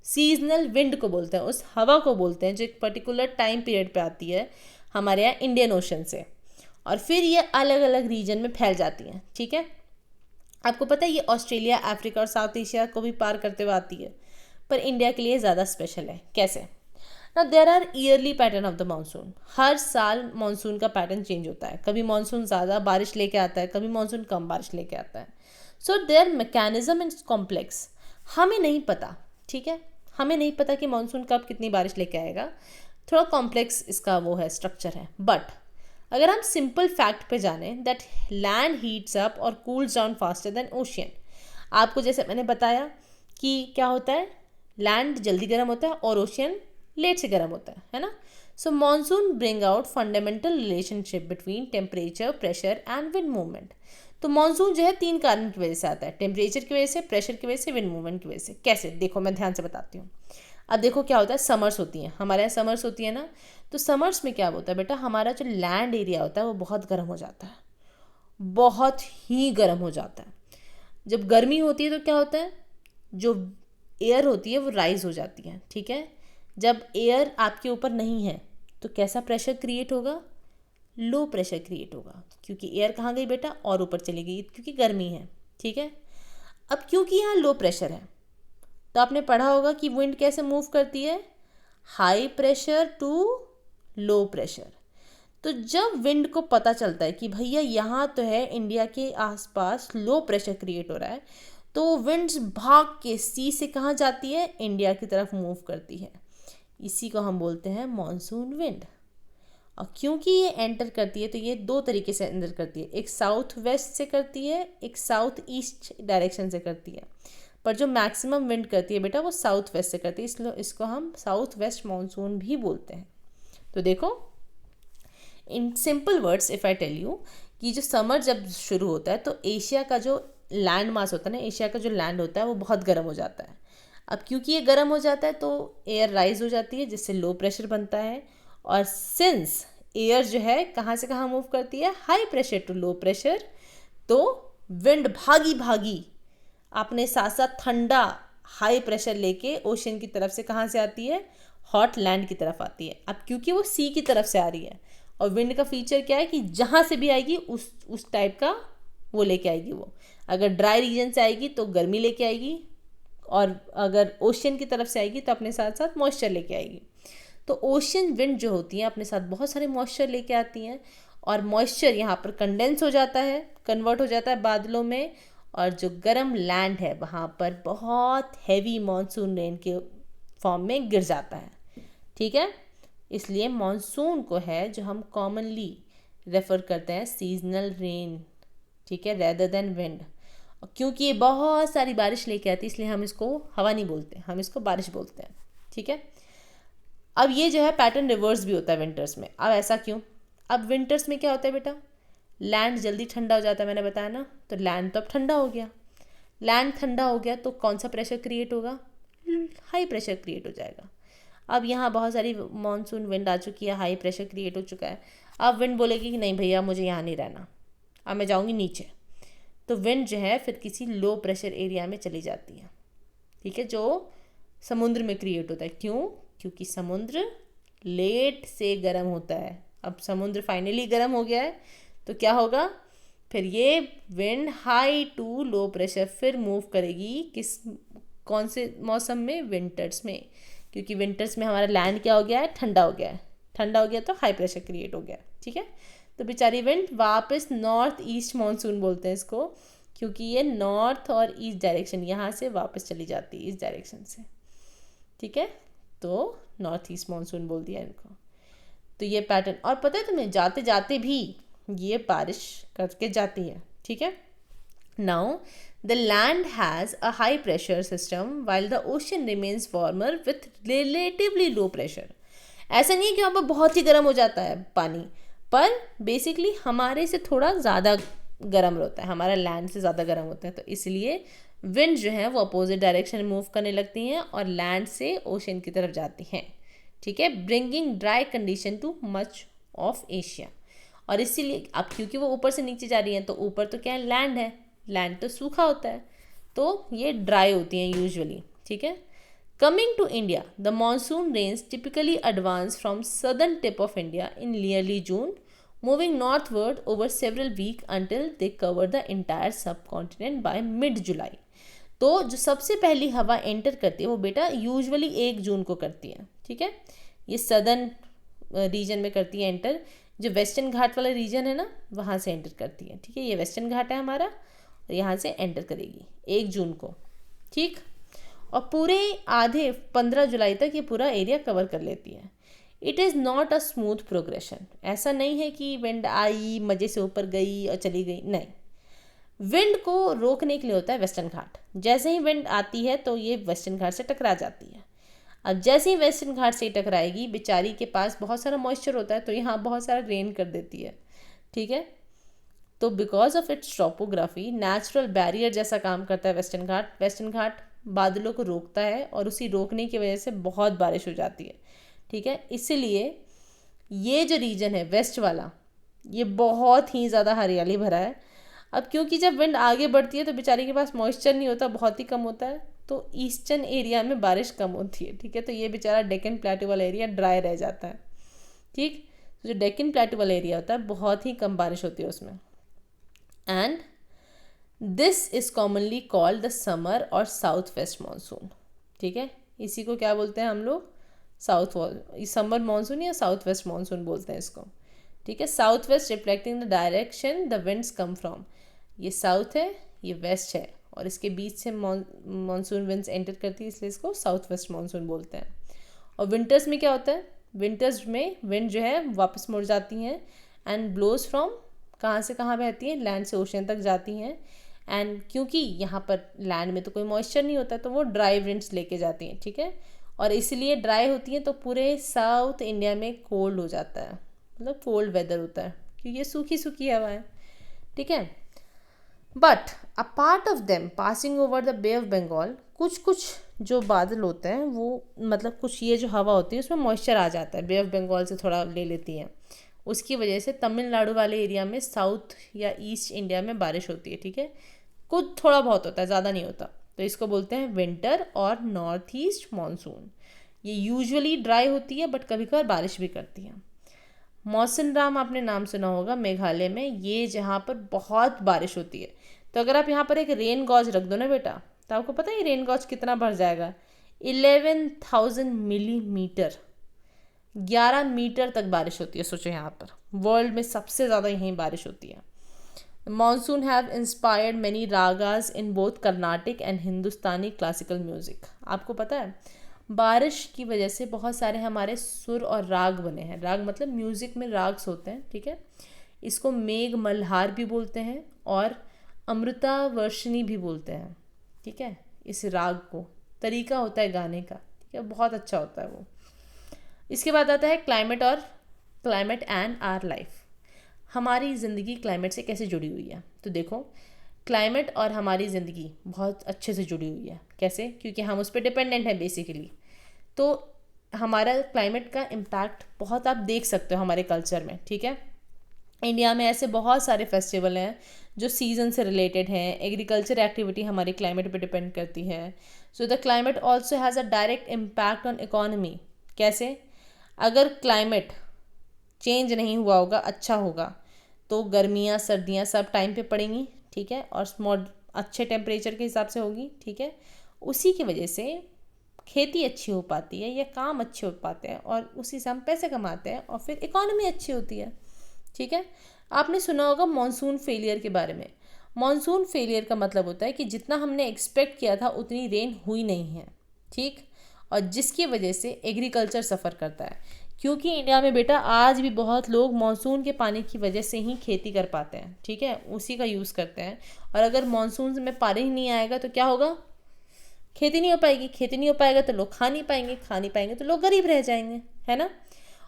सीजनल विंड को बोलते हैं, उस हवा को बोलते हैं जो एक पर्टिकुलर टाइम पीरियड पे आती है हमारे यहाँ इंडियन ओशन से, और फिर ये अलग अलग रीजन में फैल जाती हैं, ठीक है। आपको पता है ये ऑस्ट्रेलिया, अफ्रीका और साउथ एशिया को भी पार करते हुए आती है, पर इंडिया के लिए ज़्यादा स्पेशल है। कैसे? ना there are yearly pattern of the monsoon, हर साल मानसून का पैटर्न चेंज होता है, कभी मानसून ज़्यादा बारिश लेके आता है, कभी मानसून कम बारिश लेके आता है। So there mechanism is complex, हमें नहीं पता, ठीक है, हमें नहीं पता कि मानसून कब कितनी बारिश लेके आएगा, थोड़ा कॉम्प्लेक्स इसका वो है, स्ट्रक्चर है। बट अगर हम सिंपल फैक्ट पे जाने दैट लैंड हीट्स अप और cools down faster than ocean, आपको जैसे मैंने बताया कि क्या होता है, लैंड जल्दी गर्म होता है और ओशियन लेट से गर्म होता है ना। सो monsoon bring out fundamental relationship between temperature, pressure and wind movement. तो मॉनसून जो है 3 कारण की वजह से आता है, टेम्परेचर की वजह से, प्रेशर की वजह से, विंड मूवमेंट की वजह से। कैसे? देखो मैं ध्यान से बताती हूँ। अब देखो क्या होता है, समर्स होती हैं हमारे यहाँ, समर्स होती है ना, तो समर्स में क्या होता है बेटा, हमारा जो लैंड एरिया होता है वो बहुत गर्म हो जाता है, बहुत ही गर्म हो जाता है। जब गर्मी होती है तो क्या होता है, जो एयर होती है वो राइज हो जाती है, ठीक है। जब एयर आपके ऊपर नहीं है तो कैसा प्रेशर क्रिएट होगा, लो प्रेशर क्रिएट होगा, क्योंकि एयर कहाँ गई बेटा, और ऊपर चली गई, क्योंकि गर्मी है, ठीक है। अब क्योंकि यहाँ लो प्रेशर है तो आपने पढ़ा होगा कि विंड कैसे मूव करती है, high pressure to low pressure. तो जब विंड को पता चलता है कि भैया यहाँ तो है इंडिया के आसपास लो प्रेशर क्रिएट हो रहा है, तो विंड्स भाग के सी से कहाँ जाती है, इंडिया की तरफ मूव करती है। इसी को हम बोलते हैं मॉनसून विंड। और क्योंकि ये एंटर करती है तो ये 2 तरीके से एंटर करती है, एक साउथ वेस्ट से करती है, एक साउथ ईस्ट डायरेक्शन से करती है, पर जो मैक्सिमम विंड करती है बेटा वो साउथ वेस्ट से करती है, इसलिए इसको हम साउथ वेस्ट मानसून भी बोलते हैं। तो देखो in simple words if I tell you कि जो समर जब शुरू होता है तो एशिया का जो लैंड मास होता है ना, एशिया का जो लैंड होता है वो बहुत गर्म हो जाता है। अब क्योंकि ये गर्म हो जाता है तो एयर राइज हो जाती है जिससे लो प्रेशर बनता है, और सिंस एयर जो है कहाँ से कहाँ मूव करती है, high pressure to low pressure, तो विंड भागी भागी अपने साथ साथ ठंडा हाई प्रेशर लेके ओशन की तरफ से कहाँ से आती है, हॉट लैंड की तरफ आती है। अब क्योंकि वो सी की तरफ से आ रही है, और विंड का फीचर क्या है कि जहाँ से भी आएगी उस टाइप का वो लेके आएगी। वो अगर ड्राई रीजन से आएगी तो गर्मी लेके आएगी, और अगर ओशन की तरफ से आएगी तो अपने साथ साथ मॉइस्चर लेके आएगी। तो ओशन विंड जो होती हैं अपने साथ बहुत सारे मॉइस्चर लेके आती हैं, और मॉइस्चर यहाँ पर कंडेंस हो जाता है, कन्वर्ट हो जाता है बादलों में, और जो गर्म लैंड है वहाँ पर बहुत हैवी मॉनसून रेन के फॉर्म में गिर जाता है। ठीक है, इसलिए मॉनसून को है जो हम कॉमनली रेफ़र करते हैं सीजनल रेन, ठीक है, रेदर देन विंड। क्योंकि ये बहुत सारी बारिश लेके आती है इसलिए हम इसको हवा नहीं बोलते, हम इसको बारिश बोलते हैं। ठीक है, अब ये जो है पैटर्न रिवर्स भी होता है विंटर्स में। अब ऐसा क्यों? अब विंटर्स में क्या होता है बेटा, लैंड जल्दी ठंडा हो जाता है, मैंने बताया ना, तो लैंड तो अब ठंडा हो गया। लैंड ठंडा हो गया तो कौन सा प्रेशर क्रिएट होगा, हाई प्रेशर क्रिएट हो जाएगा। अब यहाँ बहुत सारी मॉनसून विंड आ चुकी है, हाई प्रेशर क्रिएट हो चुका है। अब विंड बोलेगी कि नहीं भैया मुझे यहाँ नहीं रहना, अब मैं जाऊँगी नीचे, तो विंड जो है फिर किसी लो प्रेशर एरिया में चली जाती है। ठीक है, जो समुद्र में क्रिएट होता है। क्यों? क्योंकि समुद्र लेट से गर्म होता है। अब समुद्र फाइनली गर्म हो गया है तो क्या होगा, फिर ये wind high to low pressure फिर मूव करेगी किस, कौन से मौसम में, विंटर्स में। क्योंकि विंटर्स में हमारा लैंड क्या हो गया है, ठंडा हो गया है, ठंडा हो गया तो हाई प्रेशर क्रिएट हो गया। ठीक है, तो बेचारी विंड वापस नॉर्थ ईस्ट मानसून बोलते हैं इसको, क्योंकि ये नॉर्थ और ईस्ट डायरेक्शन यहाँ से वापस चली जाती है इस डायरेक्शन से। ठीक है, तो नॉर्थ ईस्ट मानसून बोल दिया इनको। तो ये पैटर्न, और पता है तुम्हें जाते जाते भी ये बारिश करके जाती है। ठीक है, now the land has a high pressure system while the ocean remains warmer with relatively low pressure. ऐसा नहीं है कि वहाँ पर बहुत ही गर्म हो जाता है पानी, पर बेसिकली हमारे से थोड़ा ज़्यादा गर्म होता है, हमारा लैंड से ज़्यादा गर्म होता है, तो इसलिए विंड जो है वो अपोजिट डायरेक्शन में मूव करने लगती हैं और लैंड से ओशन की तरफ जाती हैं। ठीक है, bringing dry condition too much of Asia. और इसीलिए अब क्योंकि वो ऊपर से नीचे जा रही हैं तो ऊपर तो क्या है, लैंड है, लैंड तो सूखा होता है, तो ये ड्राई होती हैं यूजुअली। ठीक है, coming to India, the monsoon rains typically advance from southern tip of India in early June, moving northward over several weeks until they cover the entire subcontinent by mid-July. तो जो सबसे पहली हवा enter करती है वो बेटा यूजुअली 1 जून को करती है। ठीक है, ये सदर्न रीजन में करती है एंटर, जो वेस्टर्न घाट वाला रीजन है ना वहाँ से एंटर करती है। ठीक है, ये वेस्टर्न घाट है हमारा, और यहाँ से एंटर करेगी 1 जून को। ठीक, और पूरे आधे 15 जुलाई तक ये पूरा एरिया कवर कर लेती है। It is not a smooth progression, ऐसा नहीं है कि विंड आई मज़े से ऊपर गई और चली गई, नहीं। विंड को रोकने के लिए होता है वेस्टर्न घाट। जैसे ही विंड आती है तो ये वेस्टर्न घाट से टकरा जाती है। अब जैसे ही वेस्टर्न घाट से टकराएगी, बेचारी के पास बहुत सारा मॉइस्चर होता है तो यहाँ बहुत सारा रेन कर देती है। ठीक है, तो because of its topography natural barrier जैसा काम करता है वेस्टर्न घाट। वेस्टर्न घाट बादलों को रोकता है और उसी रोकने की वजह से बहुत बारिश हो जाती है। ठीक है, इसीलिए ये जो रीजन है वेस्ट वाला, ये बहुत ही ज़्यादा हरियाली भरा है। अब क्योंकि जब विंड आगे बढ़ती है तो बेचारी के पास मॉइस्चर नहीं होता, बहुत ही कम होता है, तो ईस्टर्न एरिया में बारिश कम होती है। ठीक है, तो ये बेचारा डेक्कन प्लेटू वाला एरिया ड्राई रह जाता है। ठीक, तो जो डेक्कन प्लेटू वाला एरिया होता है बहुत ही कम बारिश होती है उसमें। And this is commonly called the summer और साउथ वेस्ट मानसून। ठीक है, इसी को क्या बोलते हैं हम लोग, समर मानसून या साउथ वेस्ट मानसून बोलते हैं इसको। ठीक है, south west reflecting the direction the winds come from. ये साउथ है, ये वेस्ट है, और इसके बीच से मानसून विंड्स एंटर करती है, इसलिए इसको साउथ वेस्ट मानसून बोलते हैं। और विंटर्स में क्या होता है, विंटर्स में विंड जो है वापस मुड़ जाती हैं एंड ब्लोज फ्रॉम, कहाँ से कहाँ बहती हैं, लैंड से ओशन तक जाती हैं। एंड क्योंकि यहाँ पर लैंड में तो कोई मॉइस्चर नहीं होता तो वो ड्राई विंड्स लेके जाती हैं। ठीक है, और इसलिए ड्राई होती हैं तो पूरे साउथ इंडिया में कोल्ड हो जाता है। मतलब कोल्ड वेदर होता है क्योंकि ये सूखी सूखी हवा है, ठीक है। But a part of them passing over the bay of Bengal, कुछ कुछ जो बादल होते हैं वो मतलब कुछ ये जो हवा होती है उसमें मॉइस्चर आ जाता है, बे ऑफ बंगाल से थोड़ा ले लेती है, उसकी वजह से तमिलनाडु वाले एरिया में साउथ या ईस्ट इंडिया में बारिश होती है, ठीक है। कुछ थोड़ा बहुत होता है, ज़्यादा नहीं होता, तो इसको बोलते हैं विंटर और नॉर्थ ईस्ट मानसून। ये यूजुअली ड्राई होती है बट कभी कभार बारिश भी करती है। मौसिनराम आपने नाम सुना होगा, मेघालय में, ये जहाँ पर बहुत बारिश होती है। तो अगर आप यहाँ पर एक रेन गॉज रख दो ना बेटा, तो आपको पता है ये रेन गॉज कितना बढ़ जाएगा, 11,000 मिलीमीटर, 11 मीटर तक बारिश होती है। सोचो यहाँ पर वर्ल्ड में सबसे ज़्यादा यहीं बारिश होती है। Monsoon have inspired many ragas in both Carnatic and Hindustani classical music. आपको पता है बारिश की वजह से बहुत सारे हमारे सुर और राग बने हैं। राग मतलब म्यूज़िक में राग्स होते हैं, ठीक है। इसको मेघ मल्हार भी बोलते हैं और अमृता वर्षिणी भी बोलते हैं, ठीक है। इस राग को तरीका होता है गाने का, ठीक है, बहुत अच्छा होता है वो। इसके बाद आता है क्लाइमेट एंड आवर लाइफ। हमारी ज़िंदगी क्लाइमेट से कैसे जुड़ी हुई है, तो देखो क्लाइमेट और हमारी ज़िंदगी बहुत अच्छे से जुड़ी हुई है। कैसे? क्योंकि हम उस पर डिपेंडेंट हैं बेसिकली। तो हमारा क्लाइमेट का इम्पैक्ट बहुत आप देख सकते हो हमारे कल्चर में, ठीक है। इंडिया में ऐसे बहुत सारे फेस्टिवल हैं जो सीज़न से रिलेटेड हैं। एग्रीकल्चर एक्टिविटी हमारे क्लाइमेट पे डिपेंड करती है। So the climate also has a direct impact on economy. कैसे? अगर क्लाइमेट चेंज नहीं हुआ होगा, अच्छा होगा, तो गर्मियाँ सर्दियाँ सब टाइम पे पड़ेंगी, ठीक है, और अच्छे टेम्परेचर के हिसाब से होगी, ठीक है। उसी की वजह से खेती अच्छी हो पाती है या काम अच्छे हो पाते हैं और उसी से हम पैसे कमाते हैं और फिर इकोनॉमी अच्छी होती है, ठीक है। आपने सुना होगा मॉनसून फेलियर के बारे में। मॉनसून फेलियर का मतलब होता है कि जितना हमने एक्सपेक्ट किया था उतनी रेन हुई नहीं है, ठीक, और जिसकी वजह से एग्रीकल्चर सफ़र करता है। क्योंकि इंडिया में बेटा आज भी बहुत लोग मानसून के पानी की वजह से ही खेती कर पाते हैं, ठीक है, उसी का यूज़ करते हैं। और अगर मानसून में पानी ही नहीं आएगा तो क्या होगा, खेती नहीं हो पाएगी, खेती नहीं हो पाएगा तो लोग खा नहीं पाएंगे तो लोग गरीब रह जाएंगे, है ना।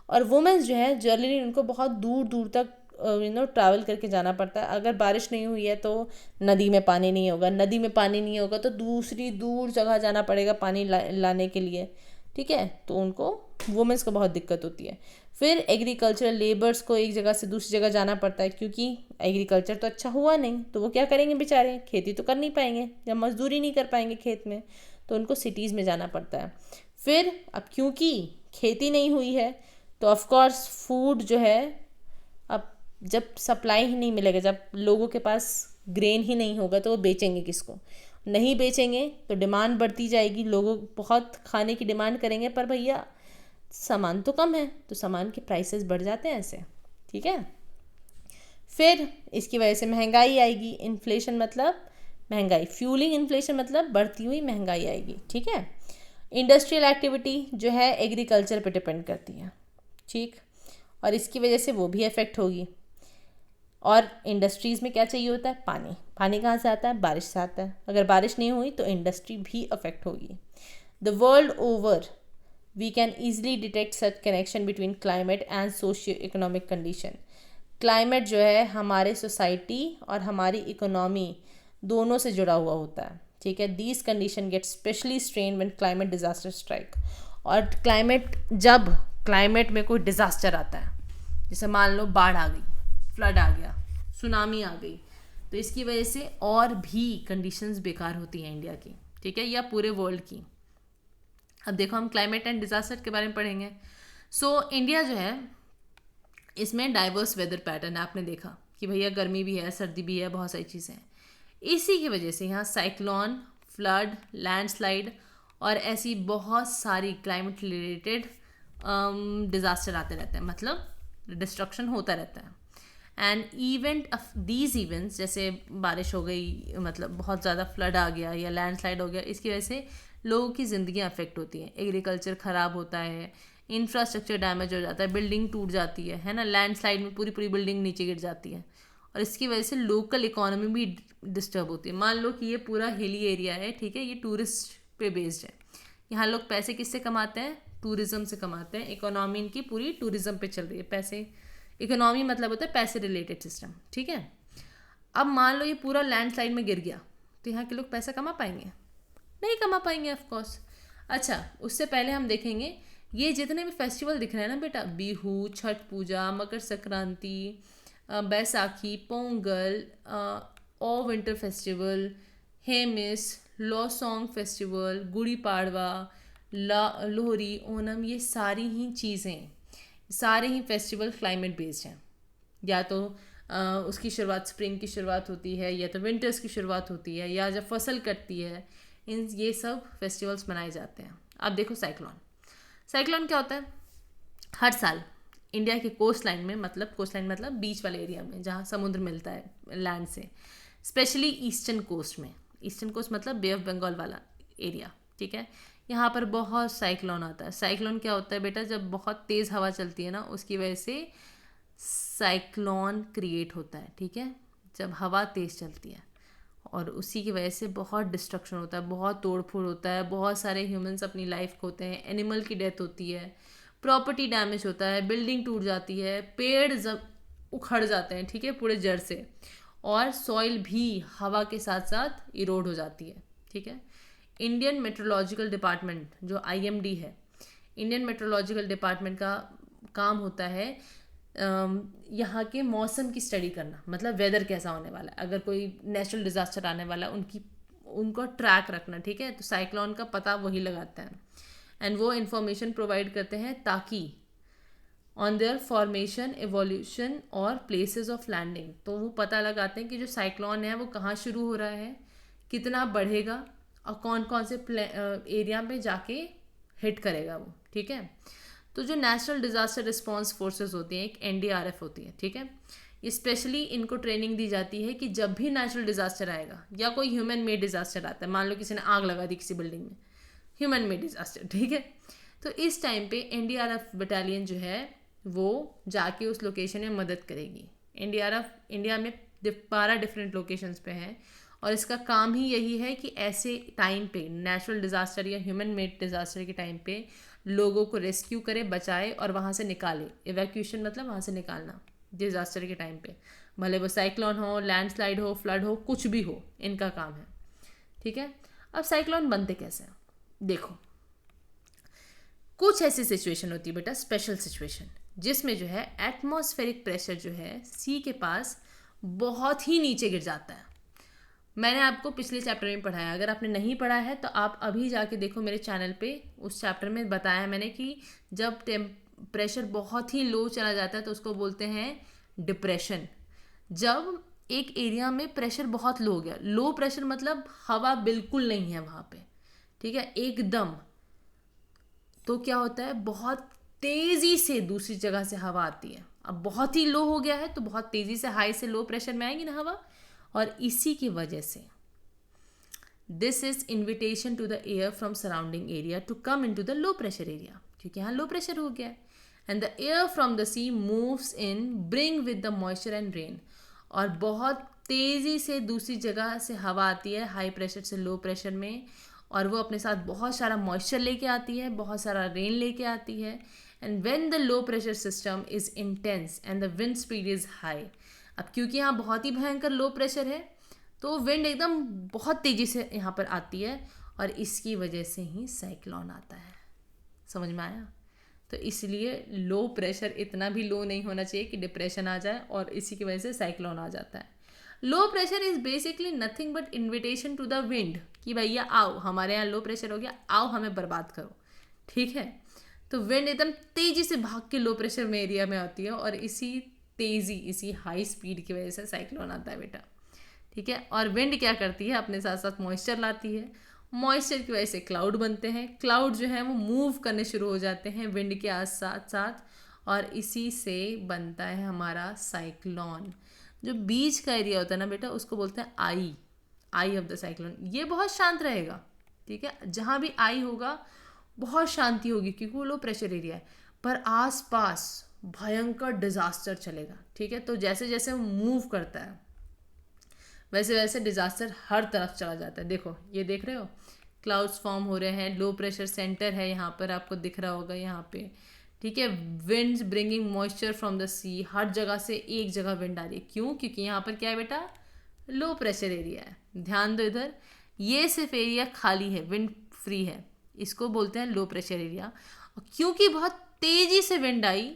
और वुमेन्स जो है जनरली उनको बहुत दूर दूर तक ट्रैवल करके जाना पड़ता है। अगर बारिश नहीं हुई है तो नदी में पानी नहीं होगा, नदी में पानी नहीं होगा तो दूसरी दूर जगह जाना पड़ेगा पानी लाने के लिए, ठीक है। तो उनको वुमेन्स को बहुत दिक्कत होती है। फिर एग्रीकल्चरल लेबर्स को एक जगह से दूसरी जगह जाना पड़ता है क्योंकि एग्रीकल्चर तो अच्छा हुआ नहीं, तो वो क्या करेंगे बेचारे, खेती तो कर नहीं पाएंगे या मजदूरी नहीं कर पाएंगे खेत में, तो उनको सिटीज़ में जाना पड़ता है। फिर अब क्योंकि खेती नहीं हुई है तो ऑफकोर्स फूड जो है, अब जब सप्लाई ही नहीं मिलेगा, जब लोगों के पास ग्रेन ही नहीं होगा तो वो बेचेंगे किसको, नहीं बेचेंगे तो डिमांड बढ़ती जाएगी, लोगों बहुत खाने की डिमांड करेंगे पर भैया सामान तो कम है, तो सामान के प्राइसेस बढ़ जाते हैं ऐसे, ठीक है। फिर इसकी वजह से महंगाई आएगी, इन्फ्लेशन मतलब महंगाई, फ्यूलिंग इन्फ्लेशन मतलब बढ़ती हुई महंगाई आएगी, ठीक है। इंडस्ट्रियल एक्टिविटी जो है एग्रीकल्चर पे डिपेंड करती है, ठीक, और इसकी वजह से वो भी इफ़ेक्ट होगी। और इंडस्ट्रीज़ में क्या चाहिए होता है, पानी। पानी कहाँ से आता है, बारिश से आता है। अगर बारिश नहीं हुई तो इंडस्ट्री भी अफेक्ट होगी। The world over we can easily detect such connection between climate and socio economic condition. Climate जो है हमारे सोसाइटी और हमारी इकोनॉमी दोनों से जुड़ा हुआ होता है, ठीक है। These condition get specially strain when climate disaster strike. और जब क्लाइमेट में कोई डिज़ास्टर आता है, जैसे मान लो बाढ़ आ गई, फ्लड आ गया, सुनामी आ गई, तो इसकी वजह से और भी कंडीशंस बेकार होती हैं इंडिया की, ठीक है, या पूरे वर्ल्ड की। अब देखो हम क्लाइमेट एंड डिज़ास्टर के बारे में पढ़ेंगे। सो इंडिया जो है इसमें डाइवर्स वेदर पैटर्न है। आपने देखा कि भैया गर्मी भी है, सर्दी भी है, बहुत सारी चीज़ें हैं। इसी की वजह से यहाँ साइक्लोन, फ्लड, लैंडस्लाइड और ऐसी बहुत सारी क्लाइमेट रिलेटेड डिज़ास्टर आते रहते हैं, मतलब डिस्ट्रक्शन होता रहता है। एंड दीज इवेंट्स जैसे बारिश हो गई, मतलब बहुत ज़्यादा फ्लड आ गया या लैंडस्लाइड हो गया, इसकी वजह से लोगों की ज़िंदगियाँ अफेक्ट होती हैं। एग्रीकल्चर ख़राब होता है, इंफ्रास्ट्रक्चर डैमेज हो जाता है, बिल्डिंग टूट जाती है ना, लैंडस्लाइड में पूरी पूरी बिल्डिंग नीचे गिर जाती है और इसकी वजह से लोकल इकोनॉमी भी डिस्टर्ब होती है। मान लो कि ये पूरा हिली एरिया है, ठीक है, ये टूरिस्ट पे बेस्ड है। यहाँ लोग पैसे किससे कमाते हैं, टूरिज़्म से कमाते हैं। इकोनॉमी इनकी पूरी टूरिज़्म पे चल रही है, पैसे इकोनॉमी मतलब होता है पैसे रिलेटेड सिस्टम, ठीक है। अब मान लो ये पूरा लैंडस्लाइड में गिर गया, तो यहाँ के लोग पैसा कमा पाएंगे? नहीं कमा पाएंगे ऑफ कोर्स। अच्छा, उससे पहले हम देखेंगे ये जितने भी फेस्टिवल दिख रहे हैं ना बेटा, बिहू, छठ पूजा, मकर संक्रांति, बैसाखी, पोंगल, ओ winter festival, Hemis, Losoong festival, Gudi Padwa, Lohri, Onam, ये सारी ही चीज़ें, सारे ही फेस्टिवल क्लाइमेट बेस्ड हैं। या तो उसकी शुरुआत स्प्रिंग की शुरुआत होती है, या तो विंटर्स की शुरुआत होती है, या जब फसल कटती है, इन ये सब फेस्टिवल्स मनाए जाते हैं। अब देखो साइक्लोन। साइक्लोन क्या होता है? हर साल इंडिया के कोस्ट लाइन में, मतलब कोस्ट लाइन मतलब बीच वाले एरिया में जहाँ समुद्र मिलता है लैंड से, स्पेशली ईस्टर्न कोस्ट में, ईस्टर्न कोस्ट मतलब बे ऑफ बंगाल वाला एरिया, ठीक है, यहाँ पर बहुत साइक्लोन आता है। साइक्लोन क्या होता है बेटा? जब बहुत तेज़ हवा चलती है ना, उसकी वजह से साइक्लोन क्रिएट होता है, ठीक है, जब हवा तेज़ चलती है, और उसी की वजह से बहुत डिस्ट्रक्शन होता है, बहुत तोड़फोड़ होता है, बहुत सारे ह्यूमंस अपनी लाइफ खोते हैं, एनिमल की डेथ होती है, प्रॉपर्टी डैमेज होता है, बिल्डिंग टूट जाती है, पेड़ उखड़ जाते हैं, ठीक है, पूरे जड़ से, और सॉइल भी हवा के साथ साथ इरोड हो जाती है, ठीक है। इंडियन मेट्रोलॉजिकल डिपार्टमेंट जो IMD है, इंडियन मेट्रोलॉजिकल डिपार्टमेंट का काम होता है यहाँ के मौसम की स्टडी करना, मतलब वेदर कैसा होने वाला है, अगर कोई नेचुरल डिज़ास्टर आने वाला है उनको ट्रैक रखना, ठीक है। तो साइक्लोन का पता वही लगाता है, एंड वो इन्फॉर्मेशन प्रोवाइड करते हैं ताकि ऑन देयर फॉर्मेशन, एवोल्यूशन और प्लेसेस ऑफ लैंडिंग, तो वो पता लगाते हैं कि जो साइक्लोन है वो कहाँ शुरू हो रहा है, कितना बढ़ेगा, और कौन कौन से एरिया में जाके हिट करेगा वो, ठीक है। तो जो नेशनल डिज़ास्टर रिस्पांस फोर्सेस होती हैं, एक NDRF होती है, ठीक है, स्पेशली इनको ट्रेनिंग दी जाती है कि जब भी नेचुरल डिज़ास्टर आएगा या कोई ह्यूमन मेड डिज़ास्टर आता है, मान लो किसी ने आग लगा दी किसी बिल्डिंग में, ह्यूमन मेड डिज़ास्टर, ठीक है, तो इस टाइम पे NDRF बटालियन जो है वो जाके उस लोकेशन में मदद करेगी। NDRF इंडिया में 12 डिफरेंट लोकेशंस पे हैं, और इसका काम ही यही है कि ऐसे टाइम पे, नेचुरल डिज़ास्टर या ह्यूमन मेड डिज़ास्टर के टाइम पे, लोगों को रेस्क्यू करे, बचाए और वहाँ से निकाले। इवैक्यूएशन मतलब वहाँ से निकालना डिज़ास्टर के टाइम पे, भले वो साइक्लोन हो, लैंडस्लाइड हो, फ्लड हो, कुछ भी हो, इनका काम है, ठीक है। अब साइक्लोन बनते कैसे हैं? देखो, कुछ ऐसी सिचुएशन होती है बेटा, स्पेशल सिचुएशन, जिसमें जो है एटमॉस्फेरिक प्रेशर जो है सी के पास बहुत ही नीचे गिर जाता है। मैंने आपको पिछले चैप्टर में पढ़ाया, अगर आपने नहीं पढ़ा है तो आप अभी जाके देखो मेरे चैनल पे, उस चैप्टर में बताया मैंने कि जब प्रेशर बहुत ही लो चला जाता है तो उसको बोलते हैं डिप्रेशन। जब एक एरिया में प्रेशर बहुत लो हो गया, लो प्रेशर मतलब हवा बिल्कुल नहीं है वहाँ पे, ठीक है, एकदम, तो क्या होता है, बहुत तेज़ी से दूसरी जगह से हवा आती है। अब बहुत ही लो हो गया है तो बहुत तेज़ी से हाई से लो प्रेशर में आएगी ना हवा, और इसी की वजह से this is invitation to the air from surrounding area to come in to the low pressure area, क्योंकि यहाँ लो प्रेशर हो गया है, and the air from the sea moves in, bring with the moisture and rain, और बहुत तेज़ी से दूसरी जगह से हवा आती है हाई प्रेशर से लो प्रेशर में, और वो अपने साथ बहुत सारा मॉइस्चर लेके आती है, बहुत सारा रेन लेके आती है, and when the low pressure system is intense and the wind speed is high. अब क्योंकि यहाँ बहुत ही भयंकर लो प्रेशर है तो विंड एकदम बहुत तेज़ी से यहाँ पर आती है, और इसकी वजह से ही साइक्लोन आता है। समझ में आया? तो इसलिए लो प्रेशर इतना भी लो नहीं होना चाहिए कि डिप्रेशन आ जाए, और इसी की वजह से साइक्लोन आ जाता है। Low pressure is basically nothing but invitation to the wind कि भैया आओ, हमारे यहाँ लो प्रेशर हो गया, आओ हमें बर्बाद करो, ठीक है। तो विंड एकदम तेज़ी से भाग के लो प्रेशर में एरिया में आती है, और इसी तेज़ी, इसी हाई स्पीड की वजह से साइक्लोन आता है बेटा, ठीक है। और विंड क्या करती है, अपने साथ साथ मॉइस्चर लाती है, मॉइस्चर की वजह से क्लाउड बनते हैं, क्लाउड जो है वो मूव करने शुरू हो जाते हैं विंड के साथ साथ, और इसी से बनता है हमारा साइक्लोन। जो बीच का एरिया होता है ना बेटा, उसको बोलते हैं आई ऑफ द साइक्लोन। ये बहुत शांत रहेगा, ठीक है, जहाँ भी आई होगा बहुत शांति होगी क्योंकि वो लो प्रेशर एरिया है, पर आस पास भयंकर डिज़ास्टर चलेगा, ठीक है। तो जैसे जैसे वो मूव करता है वैसे वैसे डिज़ास्टर हर तरफ चला जाता है। देखो, ये देख रहे हो, क्लाउड्स फॉर्म हो रहे हैं, लो प्रेशर सेंटर है यहाँ पर, आपको दिख रहा होगा यहाँ पे, ठीक है। Winds bringing moisture from the sea, हर जगह से एक जगह विंड आ रही है, क्यों? क्योंकि यहाँ पर क्या है बेटा, लो प्रेशर एरिया है। ध्यान दो इधर, ये सिर्फ एरिया खाली है, विंड फ्री है, इसको बोलते हैं लो प्रेशर एरिया। और क्योंकि बहुत तेजी से विंड आई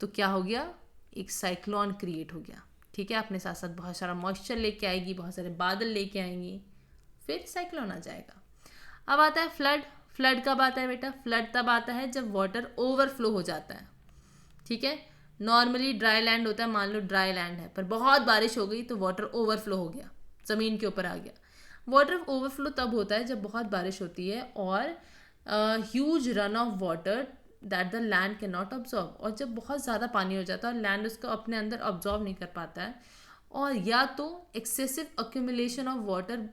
तो क्या हो गया, एक साइक्लोन क्रिएट हो गया। ठीक है, अपने साथ साथ बहुत सारा मॉइस्चर लेके आएगी, बहुत सारे बादल लेके आएंगी, फिर साइक्लोन आ जाएगा। अब आता है फ्लड। फ्लड कब आता है बेटा? फ्लड तब आता है जब वाटर ओवरफ्लो हो जाता है। ठीक है, नॉर्मली ड्राई लैंड होता है, मान लो ड्राई लैंड है पर बहुत बारिश हो गई तो वाटर ओवरफ्लो हो गया, ज़मीन के ऊपर आ गया। वाटर ओवरफ्लो तब होता है जब बहुत बारिश होती है और huge run off water that the land can not absorb, और जब बहुत ज़्यादा पानी हो जाता है और लैंड उसको अपने अंदर ऑब्जॉर्व नहीं कर पाता है, और या तो excessive accumulation of water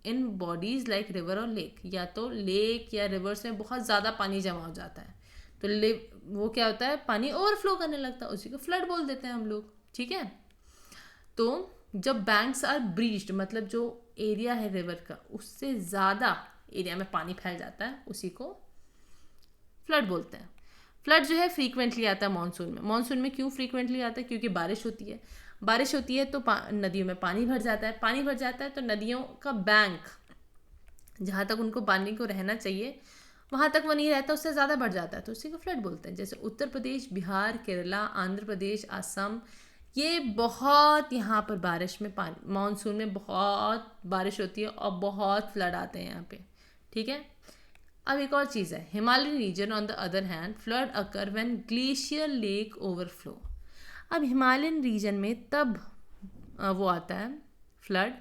in bodies like river और लेक, या तो लेक या रिवर्स में बहुत ज़्यादा पानी जमा हो जाता है तो वो क्या होता है, पानी ओवरफ्लो करने लगता है, उसी को फ्लड बोल देते हैं हम लोग। ठीक है, तो जब बैंक्स आर ब्रीच्ड, मतलब जो एरिया है रिवर का उससे ज़्यादा एरिया में पानी फैल जाता है, उसी को फ्लड बोलते हैं। फ्लड जो है फ्रीक्वेंटली आता है मानसून में। मानसून में क्यों फ्रीक्वेंटली आता है? क्योंकि बारिश होती है। बारिश होती है तो नदियों में पानी भर जाता है, पानी भर जाता है तो नदियों का बैंक जहाँ तक उनको पानी को रहना चाहिए वहाँ तक वो नहीं रहता, उससे ज़्यादा बढ़ जाता है, तो उसी को फ्लड बोलते हैं। जैसे उत्तर प्रदेश, बिहार, केरला, आंध्र प्रदेश, असम, ये बहुत यहाँ पर बारिश में पानी, मानसून में बहुत बारिश होती है और बहुत फ्लड आते हैं यहाँ पे। ठीक है, अब एक और चीज़ है, Himalayan region on the other hand flood occur when glacier lake overflow. अब हिमालयन रीजन में तब वो आता है फ्लड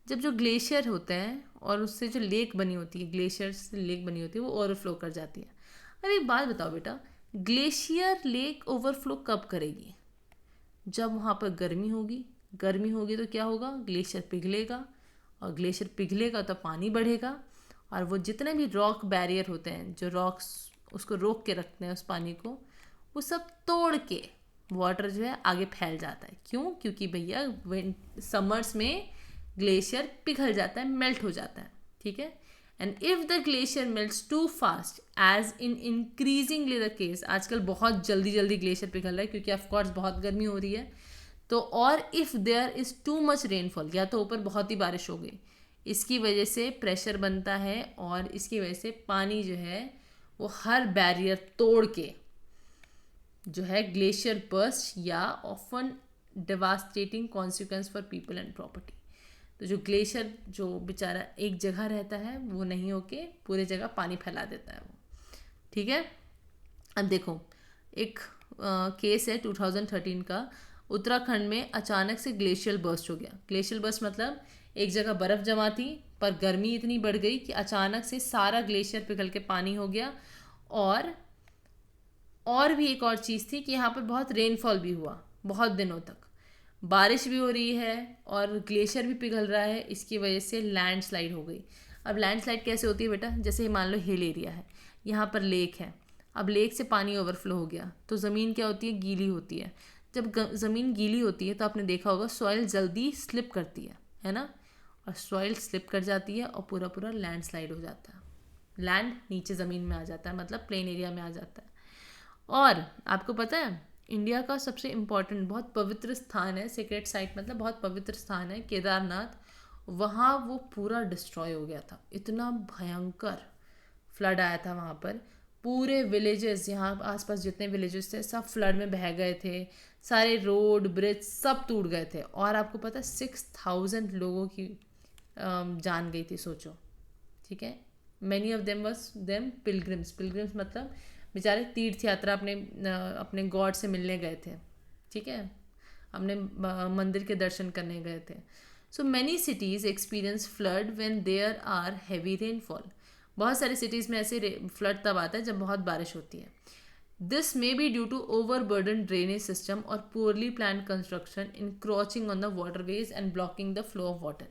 जब जो ग्लेशियर होते हैं और उससे जो लेक बनी होती है, ग्लेशियर से लेक बनी होती है, वो ओवरफ्लो कर जाती है। अब एक बात बताओ बेटा, ग्लेशियर लेक ओवरफ्लो कब करेगी? जब वहाँ पर गर्मी होगी। गर्मी होगी तो क्या होगा, ग्लेशियर पिघलेगा, और ग्लेशियर पिघलेगा तो पानी बढ़ेगा, और वो जितने भी रॉक बैरियर होते हैं, जो रॉक्स उसको रोक के रखते हैं उस पानी को, वो सब तोड़ के वाटर जो है आगे फैल जाता है। क्यों? क्योंकि भैया समर्स में ग्लेशियर पिघल जाता है, मेल्ट हो जाता है। ठीक है, and if the glacier melts too fast as in increasingly the case, आजकल बहुत जल्दी जल्दी ग्लेशियर पिघल रहा है क्योंकि ऑफकोर्स बहुत गर्मी हो रही है, तो और if there is too much rainfall, या तो ऊपर बहुत ही बारिश हो गई, इसकी वजह से प्रेशर बनता है और इसकी वजह से पानी जो है वो हर बैरियर तोड़ के जो है ग्लेशियर बर्स्ट, या often devastating consequence for people and property. तो जो ग्लेशियर जो बेचारा एक जगह रहता है वो नहीं होके पूरे जगह पानी फैला देता है वो। ठीक है, अब देखो एक केस है 2013 का, उत्तराखंड में अचानक से ग्लेशियर बर्स्ट हो गया। ग्लेशियर बर्स्ट मतलब एक जगह बर्फ़ जमा थी पर गर्मी इतनी बढ़ गई कि अचानक से सारा ग्लेशियर पिघल के पानी हो गया। और भी एक और चीज़ थी कि यहाँ पर बहुत रेनफॉल भी हुआ, बहुत दिनों तक बारिश भी हो रही है और ग्लेशियर भी पिघल रहा है, इसकी वजह से लैंडस्लाइड हो गई। अब लैंडस्लाइड कैसे होती है बेटा? जैसे मान लो हिल एरिया है, यहाँ पर लेक है, अब लेक से पानी ओवरफ्लो हो गया तो ज़मीन क्या होती है, गीली होती है। जब ज़मीन गीली होती है तो आपने देखा होगा सॉइल जल्दी स्लिप करती है ना, और सॉइल स्लिप कर जाती है और पूरा पूरा लैंडस्लाइड हो जाता है, लैंड नीचे ज़मीन में आ जाता है, मतलब प्लेन एरिया में आ जाता है। और आपको पता है इंडिया का सबसे इम्पॉर्टेंट बहुत पवित्र स्थान है, सीक्रेट साइट मतलब बहुत पवित्र स्थान है केदारनाथ, वहाँ वो पूरा डिस्ट्रॉय हो गया था, इतना भयंकर फ्लड आया था वहाँ पर। पूरे विलेजेस, यहाँ आसपास जितने विलेजेस थे सब फ्लड में बह गए थे, सारे रोड ब्रिज सब टूट गए थे, और आपको पता है 6000 लोगों की जान गई थी, सोचो। ठीक है, many of them pilgrims, pilgrims मतलब बेचारे तीर्थ यात्रा अपने गॉड से मिलने गए थे। ठीक है, अपने मंदिर के दर्शन करने गए थे। So many cities experience flood when there are heavy rainfall. बहुत सारी सिटीज़ में ऐसे फ्लड तब आता है जब बहुत बारिश होती है। This may be due to overburden drainage system और poorly plan construction encroaching on the waterways and blocking the flow of water.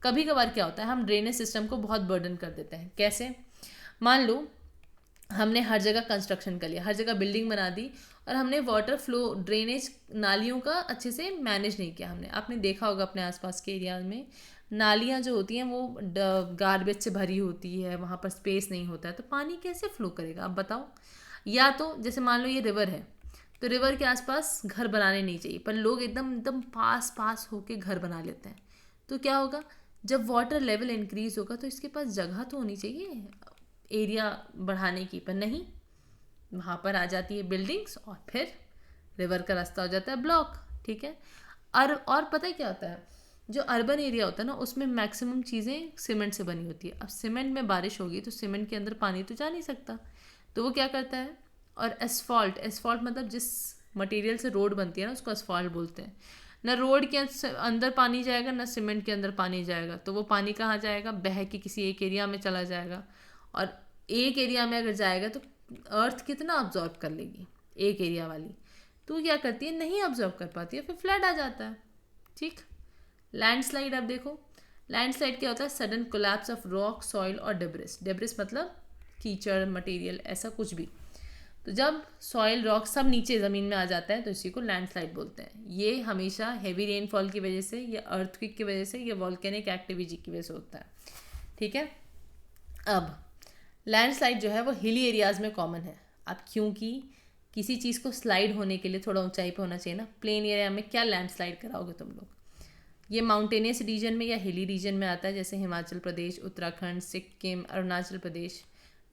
कभी कभार क्या होता है, हम ड्रेनेज सिस्टम को बहुत बर्डन कर देते हैं। कैसे? मान लो हमने हर जगह कंस्ट्रक्शन कर लिया, हर जगह बिल्डिंग बना दी, और हमने वाटर फ्लो ड्रेनेज नालियों का अच्छे से मैनेज नहीं किया हमने। आपने देखा होगा अपने आसपास के एरिया में नालियाँ जो होती हैं वो गार्बेज से भरी होती है, वहाँ पर स्पेस नहीं होता है, तो पानी कैसे फ्लो करेगा आप बताओ। या तो जैसे मान लो ये रिवर है, तो रिवर के आसपास घर बनाने नहीं चाहिए, पर लोग एकदम एकदम पास पास होके घर बना लेते हैं। तो क्या होगा, जब वाटर लेवल इंक्रीज होगा तो इसके पास जगह तो होनी चाहिए एरिया बढ़ाने की, पर नहीं, वहाँ पर आ जाती है बिल्डिंग्स और फिर रिवर का रास्ता हो जाता है ब्लॉक। ठीक है। और पता है क्या होता है, जो अर्बन एरिया होता है ना, उसमें मैक्सिमम चीज़ें सीमेंट से बनी होती है। अब सीमेंट में बारिश होगी तो सीमेंट के अंदर पानी तो जा नहीं सकता, तो वो क्या करता है, और एसफॉल्ट, एसफॉल्ट मतलब जिस मटेरियल से रोड बनती है ना, उसको एसफॉल्ट बोलते हैं। ना रोड के अंदर पानी जाएगा, ना सीमेंट के अंदर पानी जाएगा, तो वो पानी कहाँ जाएगा, बह के किसी एक एरिया में चला जाएगा। और एक एरिया में अगर जाएगा तो अर्थ कितना ऑब्जॉर्व कर लेगी एक एरिया वाली, तो क्या करती है, नहीं ऑब्जर्व कर पाती है, फिर फ्लड आ जाता है। ठीक। लैंडस्लाइड, अब देखो लैंडस्लाइड क्या होता है, sudden collapse of rock, soil और डेब्रिस। डेब्रिस मतलब कीचड़, मटेरियल, ऐसा कुछ भी। तो जब सॉइल, रॉक सब नीचे ज़मीन में आ जाता है तो इसी को लैंडस्लाइड बोलते हैं। ये हमेशा हैवी रेनफॉल की वजह से, या अर्थक्वेक की वजह से, या वॉल्केनिक एक्टिविटी की वजह से होता है। ठीक है। अब लैंडस्लाइड जो है वो हिली एरियाज़ में कॉमन है। अब क्योंकि किसी चीज़ को स्लाइड होने के लिए थोड़ा ऊंचाई पे होना चाहिए ना, प्लेन एरिया में क्या लैंडस्लाइड कराओगे तुम लोग। ये माउंटेनियस रीजन में या हिली रीजन में आता है, जैसे हिमाचल प्रदेश, उत्तराखंड, सिक्किम, अरुणाचल प्रदेश,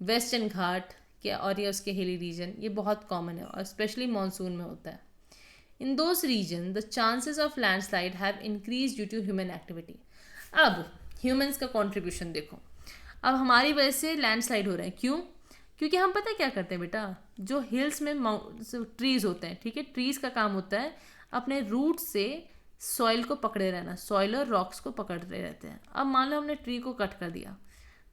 वेस्टर्न घाट के, और ये उसके हिली रीजन, ये बहुत कॉमन है और स्पेशली मानसून में होता है। In those region the chances of landslide have increase due to human activity. अब ह्यूमन्स का कॉन्ट्रीब्यूशन देखो, अब हमारी वजह से लैंडस्लाइड हो रहे हैं, क्यों, क्योंकि हम पता है क्या करते हैं बेटा, जो हिल्स में ट्रीज होते हैं, ठीक है, ट्रीज का काम होता है अपने रूट से सॉइल को पकड़े रहना, सॉइल और रॉक्स को पकड़ते रहते हैं। अब मान लो हमने ट्री को कट कर दिया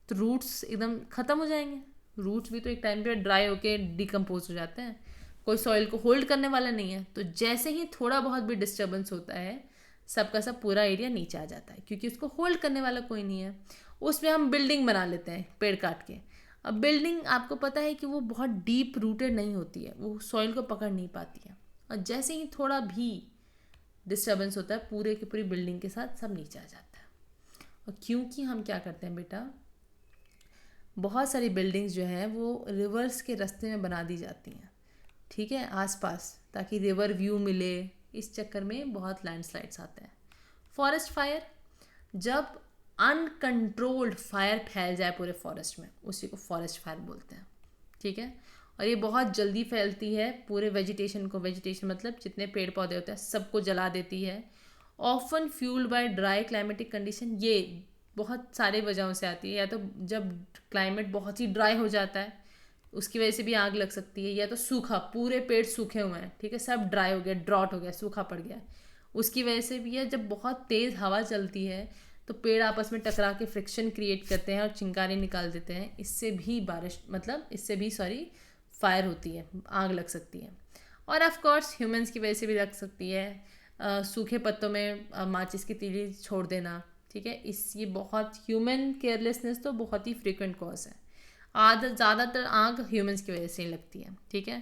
तो रूट्स एकदम ख़त्म हो जाएंगे। रूट्स भी तो एक टाइम पे ड्राई होके डिकम्पोज हो जाते हैं, कोई सॉइल को होल्ड करने वाला नहीं है। तो जैसे ही थोड़ा बहुत भी डिस्टर्बेंस होता है, सबका सब पूरा एरिया नीचे आ जाता है, क्योंकि उसको होल्ड करने वाला कोई नहीं है। उसमें हम बिल्डिंग बना लेते हैं पेड़ काट के। अब बिल्डिंग आपको पता है कि वो बहुत डीप रूटेड नहीं होती है, वो सॉइल को पकड़ नहीं पाती है, और जैसे ही थोड़ा भी डिस्टर्बेंस होता है, पूरे की पूरी बिल्डिंग के साथ सब नीचे आ जाता है। और क्योंकि हम क्या करते हैं बेटा, बहुत सारी बिल्डिंग्स जो हैं वो रिवर्स के रास्ते में बना दी जाती हैं, ठीक है, आसपास, ताकि रिवर व्यू मिले। इस चक्कर में बहुत लैंडस्लाइड्स आते हैं। फॉरेस्ट फायर, जब अनकंट्रोल्ड फायर फैल जाए पूरे फॉरेस्ट में, उसी को फॉरेस्ट फायर बोलते हैं। ठीक है। और ये बहुत जल्दी फैलती है पूरे वेजिटेशन को, वेजिटेशन मतलब जितने पेड़ पौधे होते हैं सबको जला देती है। Often fuelled by dry climatic condition, ये बहुत सारे वजहों से आती है, या तो जब क्लाइमेट बहुत ही ड्राई हो जाता है उसकी वजह से भी आग लग सकती है, या तो सूखा, पूरे पेड़ सूखे हुए हैं, ठीक है, सब ड्राई हो गया, ड्रॉट हो गया, सूखा पड़ गया, उसकी वजह से भी है। जब बहुत तेज़ हवा चलती है तो पेड़ आपस में टकरा के फ्रिक्शन क्रिएट करते हैं और चिंगारी निकाल देते हैं, इससे भी बारिश मतलब इससे भी फायर होती है, आग लग सकती है। और ऑफ कोर्स ह्यूमंस की वजह से भी लग सकती है, सूखे पत्तों में माचिस की तीली छोड़ देना, ठीक है, ये बहुत ह्यूमन केयरलेसनेस तो बहुत ही फ्रीक्वेंट कॉज है। ज़्यादातर आग ह्यूमंस की वजह से ही लगती है। ठीक है।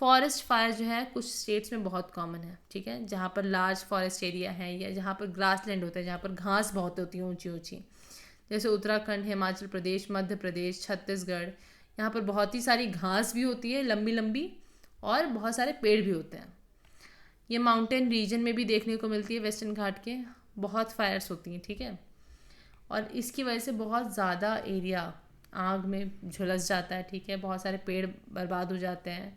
फॉरेस्ट फायर जो है कुछ स्टेट्स में बहुत कॉमन है, ठीक है, जहाँ पर लार्ज फॉरेस्ट एरिया है या जहाँ पर ग्रास लैंड होता है, जहाँ पर घास बहुत होती है ऊंची ऊंची, जैसे उत्तराखंड, हिमाचल प्रदेश, मध्य प्रदेश, छत्तीसगढ़, यहाँ पर बहुत ही सारी घास भी होती है लंबी लंबी, और बहुत सारे पेड़ भी होते हैं। ये माउंटेन रीजन में भी देखने को मिलती है, वेस्टर्न घाट के बहुत फायर्स होती हैं। ठीक है। और इसकी वजह से बहुत ज़्यादा एरिया आग में झुलस जाता है, ठीक है, बहुत सारे पेड़ बर्बाद हो जाते हैं,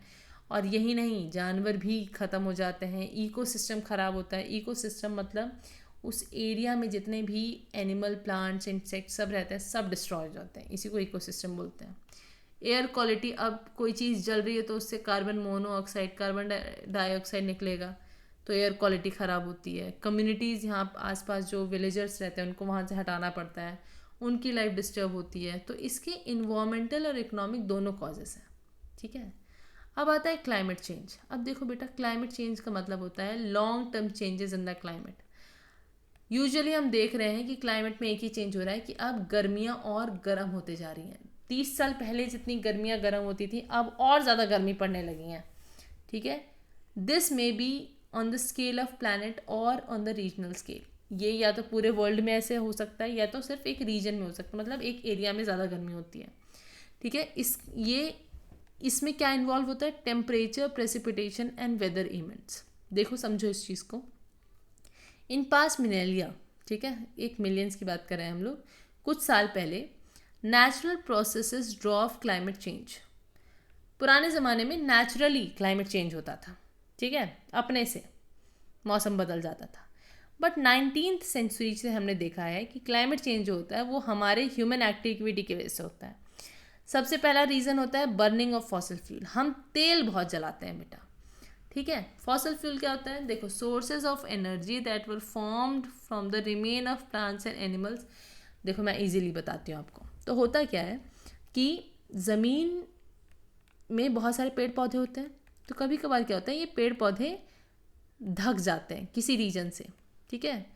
और यही नहीं, जानवर भी ख़त्म हो जाते हैं, इकोसिस्टम ख़राब होता है। इकोसिस्टम मतलब उस एरिया में जितने भी एनिमल, प्लांट्स, इंसेक्ट सब रहते हैं, सब डिस्ट्रॉय हो जाते हैं, इसी को इकोसिस्टम बोलते हैं। एयर क्वालिटी, अब कोई चीज़ जल रही है तो उससे कार्बन मोनोऑक्साइड, कार्बन डाइऑक्साइड निकलेगा, तो एयर क्वालिटी ख़राब होती है। कम्युनिटीज़ यहाँ आसपास जो विलेजर्स रहते हैं उनको वहाँ से हटाना पड़ता है, उनकी लाइफ डिस्टर्ब होती है। तो इसके इन्वायरमेंटल और इकोनॉमिक दोनों कॉजेस हैं। ठीक है। अब आता है क्लाइमेट चेंज। अब देखो बेटा, क्लाइमेट चेंज का मतलब होता है long term changes in the climate. Usually हम देख रहे हैं कि क्लाइमेट में एक ही चेंज हो रहा है कि अब गर्मियाँ और गर्म होते जा रही हैं। 30 साल पहले जितनी गर्मियाँ गर्म होती थी, अब और ज़्यादा गर्मी पड़ने लगी हैं। ठीक है। This may be on the scale of planet और ऑन द रीजनल स्केल। ये या तो पूरे वर्ल्ड में ऐसे हो सकता है, या तो सिर्फ एक रीजन में हो सकता है, मतलब एक एरिया में ज़्यादा गर्मी होती है। ठीक है। ये इसमें क्या इन्वॉल्व होता है? Temperature, precipitation and weather events. देखो समझो इस चीज़ को। इन पास्ट मिलेनिया, ठीक है, 1 मिलियंस की बात कर रहे हैं हम लोग, कुछ साल पहले natural processes drove climate change. पुराने ज़माने में नेचुरली क्लाइमेट चेंज होता था, ठीक है, अपने से मौसम बदल जाता था। बट 19th सेंचुरी से हमने देखा है कि क्लाइमेट चेंज जो होता है वो हमारे ह्यूमन एक्टिविटी की वजह से होता है। सबसे पहला रीज़न होता है बर्निंग ऑफ फॉसिल फ्यूल। हम तेल बहुत जलाते हैं बेटा, ठीक है। फॉसिल फ्यूल क्या होता है? देखो, sources of energy that were formed from the remain of plants and animals. देखो मैं इजीली बताती हूँ आपको। तो होता क्या है कि ज़मीन में बहुत सारे पेड़ पौधे होते हैं, तो कभी कभार क्या होता है, ये पेड़ पौधे ढक जाते हैं किसी रीजन से, ठीक है।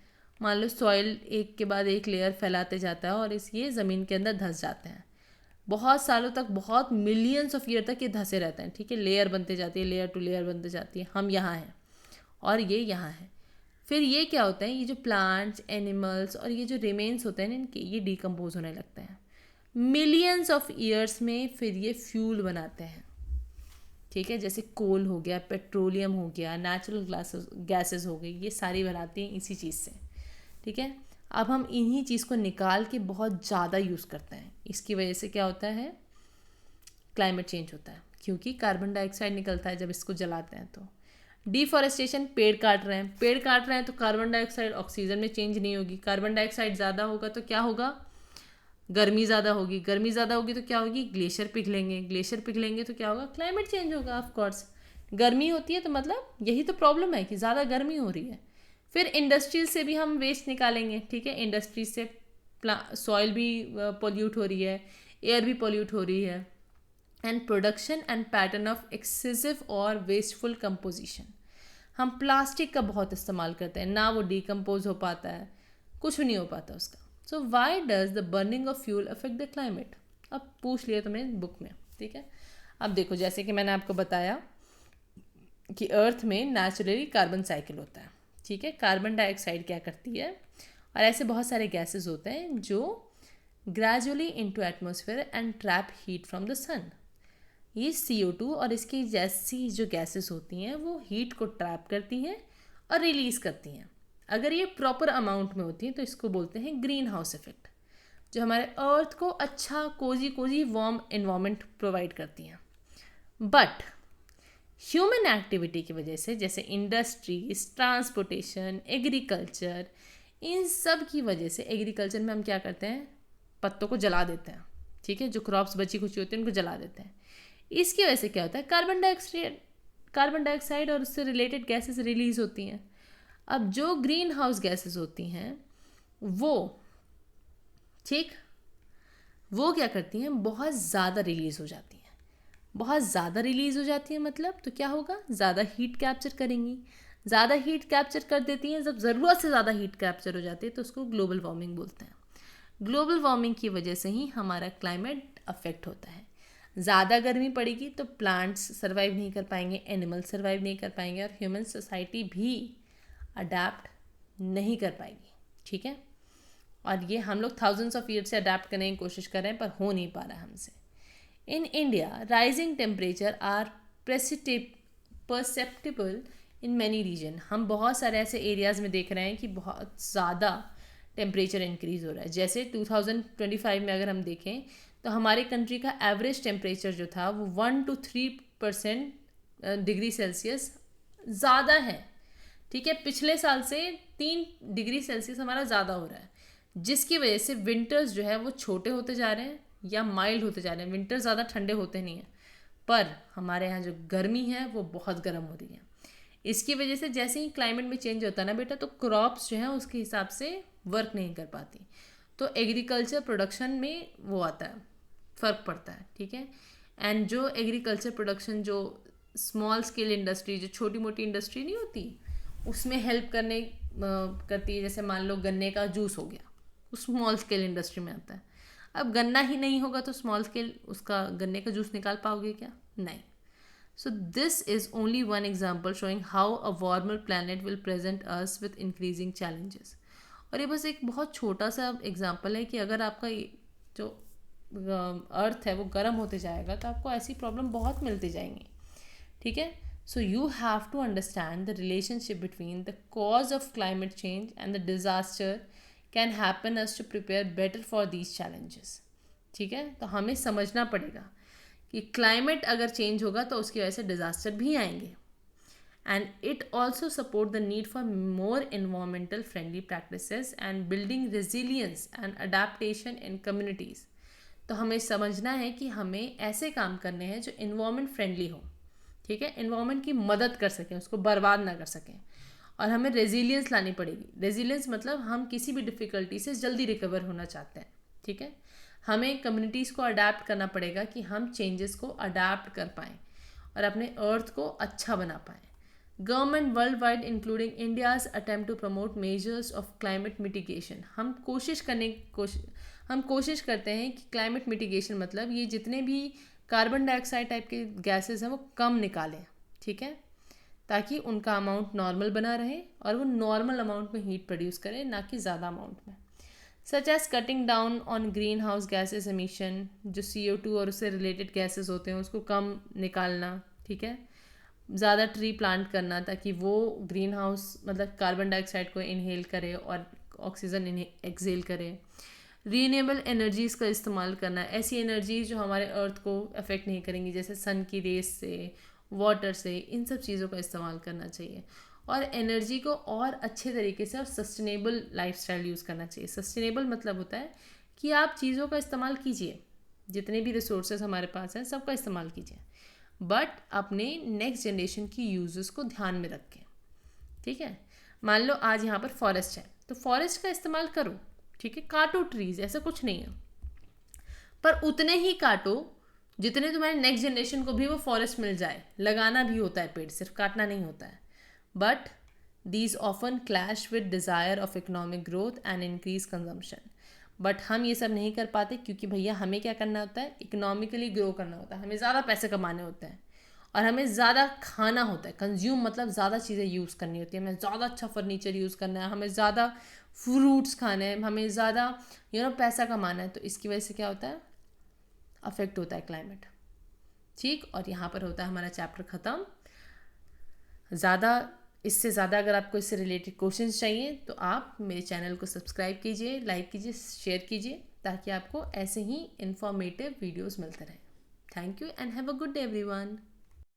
मान लो सॉइल एक के बाद एक लेयर फैलाते जाता है और ये ज़मीन के अंदर धंस जाते हैं। बहुत सालों तक, बहुत मिलियंस ऑफ ईयर तक ये धंसे रहते हैं, ठीक है। लेयर बनते जाती है, लेयर टू लेयर बनते जाती है। हम यहाँ हैं और ये यहाँ है। फिर ये क्या होता है, ये जो प्लांट्स, एनिमल्स और ये जो रिमेन्स होते हैं इनके, ये डिकम्पोज होने लगते हैं मिलियंस ऑफ ईयर्स में। फिर ये फ्यूल बनाते हैं, ठीक है। जैसे कोल हो गया, पेट्रोलियम हो गया, नेचुरल गैसेस हो गई, ये सारी बनाती हैं इसी चीज़ से, ठीक है। अब हम इन्हीं चीज़ को निकाल के बहुत ज़्यादा यूज़ करते हैं। इसकी वजह से क्या होता है? क्लाइमेट चेंज होता है, क्योंकि कार्बन डाइऑक्साइड निकलता है जब इसको जलाते हैं। तो डिफॉरेस्टेशन, पेड़ काट रहे हैं, पेड़ काट रहे हैं तो कार्बन डाइऑक्साइड ऑक्सीजन में चेंज नहीं होगी। कार्बन डाइऑक्साइड ज़्यादा होगा तो क्या होगा? गर्मी ज़्यादा होगी। गर्मी ज़्यादा होगी तो क्या होगी? ग्लेशियर पिघलेंगे। ग्लेशियर पिघलेंगे तो क्या होगा? क्लाइमेट चेंज होगा। ऑफ कोर्स गर्मी होती है तो मतलब यही तो प्रॉब्लम है कि ज़्यादा गर्मी हो रही है। फिर इंडस्ट्रीज से भी हम वेस्ट निकालेंगे, ठीक है। इंडस्ट्रीज से सॉइल भी पोल्यूट हो रही है, एयर भी पोल्यूट हो रही है। And production and pattern of excessive और वेस्टफुल कंपोजिशन। हम प्लास्टिक का बहुत इस्तेमाल करते हैं, ना वो डिकम्पोज हो पाता है, कुछ नहीं हो पाता उसका। So why does the burning of fuel affect the climate? अब पूछ लिया तुमने बुक में, ठीक है। अब देखो, जैसे कि मैंने आपको बताया कि अर्थ में नेचुरली कार्बन साइकिल होता है, ठीक है। कार्बन डाइऑक्साइड क्या करती है, और ऐसे बहुत सारे गैसेस होते हैं जो gradually into atmosphere and trap heat from the sun. ये CO2 और इसकी जैसी जो गैसेस होती हैं वो हीट को ट्रैप करती हैं और रिलीज़ करती हैं। अगर ये प्रॉपर अमाउंट में होती हैं तो इसको बोलते हैं ग्रीन हाउस इफेक्ट, जो हमारे अर्थ को अच्छा कोजी वार्म एनवायरनमेंट प्रोवाइड करती हैं। बट ह्यूमन एक्टिविटी की वजह से, जैसे इंडस्ट्रीज, ट्रांसपोर्टेशन, एग्रीकल्चर, इन सब की वजह से, एग्रीकल्चर में हम क्या करते हैं, पत्तों को जला देते हैं, ठीक है। जो क्रॉप्स बची खुची होती हैं उनको जला देते हैं। इसकी वजह से क्या होता है, कार्बन डाइऑक्साइड और उससे रिलेटेड गैसेस रिलीज होती हैं। अब जो ग्रीन हाउस गैसेस होती हैं वो, ठीक, वो क्या करती हैं, बहुत ज़्यादा रिलीज़ हो जाती हैं। बहुत ज़्यादा रिलीज़ हो जाती है मतलब तो क्या होगा, ज़्यादा हीट कैप्चर करेंगी। ज़्यादा हीट कैप्चर कर देती हैं, जब ज़रूरत से ज़्यादा हीट कैप्चर हो जाती है तो उसको ग्लोबल वार्मिंग बोलते हैं। ग्लोबल वार्मिंग की वजह से ही हमारा क्लाइमेट अफेक्ट होता है। ज़्यादा गर्मी पड़ेगी तो प्लांट्स सर्वाइव नहीं कर पाएंगे, एनिमल्स सर्वाइव नहीं कर पाएंगे और ह्यूमन सोसाइटी भी अडेप्ट नहीं कर पाएगी, ठीक है। और ये हम लोग थाउजेंड्स ऑफ ईयर से अडेप्ट करने की कोशिश कर रहे हैं पर हो नहीं पा रहा है हमसे। In India rising temperature are perceptible in many region. हम बहुत सारे ऐसे एरियाज़ में देख रहे हैं कि बहुत ज़्यादा टेम्परेचर इंक्रीज़ हो रहा है। जैसे 2025 में अगर हम देखें तो हमारे कंट्री का एवरेज टेम्परेचर जो था वो 1 to 3% डिग्री सेल्सियस ज़्यादा है, ठीक है। पिछले साल से 3 डिग्री सेल्सियस हमारा ज़्यादा हो रहा है, जिसकी वजह से विंटर्स जो है वो छोटे होते जा रहे हैं या माइल्ड होते जा रहे हैं। विंटर ज़्यादा ठंडे होते नहीं हैं, पर हमारे यहाँ जो गर्मी है वो बहुत गर्म हो रही है। इसकी वजह से जैसे ही क्लाइमेट में चेंज होता है ना बेटा, तो क्रॉप्स जो हैं उसके हिसाब से वर्क नहीं कर पाती, तो एग्रीकल्चर प्रोडक्शन में वो आता है, फ़र्क पड़ता है, ठीक है। एंड जो एग्रीकल्चर प्रोडक्शन, जो स्मॉल स्केल इंडस्ट्री, जो छोटी मोटी इंडस्ट्री नहीं होती, उसमें हेल्प करती है। जैसे मान लो गन्ने का जूस हो गया, वो स्मॉल स्केल इंडस्ट्री में आता है। अब गन्ना ही नहीं होगा तो स्मॉल स्केल उसका गन्ने का जूस निकाल पाओगे क्या? नहीं। So this is only one example showing how a warmer planet will present us with increasing challenges. और ये बस एक बहुत छोटा सा एग्जाम्पल है कि अगर आपका जो अर्थ है वो गर्म होते जाएगा तो आपको ऐसी प्रॉब्लम बहुत मिलती जाएंगी, ठीक है। So you have to understand the relationship between the cause of climate change and the disaster can happen us to prepare better for these challenges, ठीक है। तो हमें समझना पड़ेगा कि क्लाइमेट अगर चेंज होगा तो उसकी वजह से डिज़ास्टर भी आएंगे, and it also support the need for more environmental friendly practices and building resilience and adaptation in communities। तो हमें समझना है कि हमें ऐसे काम करने हैं जो इन्वायरमेंट फ्रेंडली हो, ठीक है, इन्वायरमेंट की मदद कर सकें, उसको बर्बाद ना कर सकें। और हमें रेजिलियंस लानी पड़ेगी। रेजिलियंस मतलब हम किसी भी डिफ़िकल्टी से जल्दी रिकवर होना चाहते हैं, ठीक है। हमें कम्युनिटीज़ को अडाप्ट करना पड़ेगा कि हम चेंजेस को अडाप्ट कर पाएँ और अपने अर्थ को अच्छा बना पाएँ। Government world wide including India's attempt to promote measures of climate mitigation. हम कोशिश करते हैं कि क्लाइमेट मिटिगेशन मतलब ये जितने भी कार्बन डाइऑक्साइड टाइप के गैसेस हैं वो कम निकालें, ठीक है, ताकि उनका अमाउंट नॉर्मल बना रहे और वो नॉर्मल अमाउंट में हीट प्रोड्यूस करें, ना कि ज़्यादा अमाउंट में। Such as cutting down on green house gases emission, जो CO2 और उससे रिलेटेड गैसेज होते हैं उसको कम निकालना, ठीक है। ज़्यादा ट्री प्लांट करना ताकि वो ग्रीन हाउस मतलब कार्बन डाइऑक्साइड को इनहेल करे और ऑक्सीजन एक्सेल करे। रीनेबल एनर्जीज़ का इस्तेमाल करना, ऐसी एनर्जीज जो हमारे अर्थ को अफेक्ट नहीं करेंगी, जैसे सन की रेस से, वाटर से, इन सब चीज़ों का इस्तेमाल करना चाहिए। और एनर्जी को और अच्छे तरीके से और सस्टेनेबल लाइफस्टाइल यूज़ करना चाहिए। सस्टेनेबल मतलब होता है कि आप चीज़ों का इस्तेमाल कीजिए, जितने भी रिसोर्सेज हमारे पास हैं सबका इस्तेमाल कीजिए, बट अपने नेक्स्ट जनरेशन की यूज़र्स को ध्यान में रखें, ठीक है। मान लो आज यहाँ पर फॉरेस्ट है तो फॉरेस्ट का इस्तेमाल करो, ठीक है, काटो ट्रीज़, ऐसा कुछ नहीं है, पर उतने ही काटो जितने तुम्हारे नेक्स्ट जनरेशन को भी वो फॉरेस्ट मिल जाए। लगाना भी होता है पेड़, सिर्फ काटना नहीं होता है। But these often clash with desire of economic growth and increase consumption. But हम ये सब नहीं कर पाते क्योंकि भैया हमें क्या करना होता है, इकोनॉमिकली ग्रो करना होता है, हमें ज़्यादा पैसे कमाने होते हैं और हमें ज़्यादा खाना होता है। कंज्यूम मतलब ज़्यादा चीज़ें यूज़ करनी होती है, हमें ज़्यादा अच्छा फर्नीचर यूज़ करना है, हमें ज़्यादा फ्रूट्स खाने हैं, हमें ज़्यादा पैसा कमाना है। तो इसकी वजह से क्या होता है, अफेक्ट होता है क्लाइमेट, ठीक। और यहाँ पर होता है हमारा चैप्टर ख़त्म। इससे ज़्यादा अगर आपको इससे रिलेटेड क्वेश्चंस चाहिए तो आप मेरे चैनल को सब्सक्राइब कीजिए, लाइक कीजिए, शेयर कीजिए, ताकि आपको ऐसे ही इंफॉर्मेटिव वीडियोस मिलते रहें। Thank you and have a good day everyone.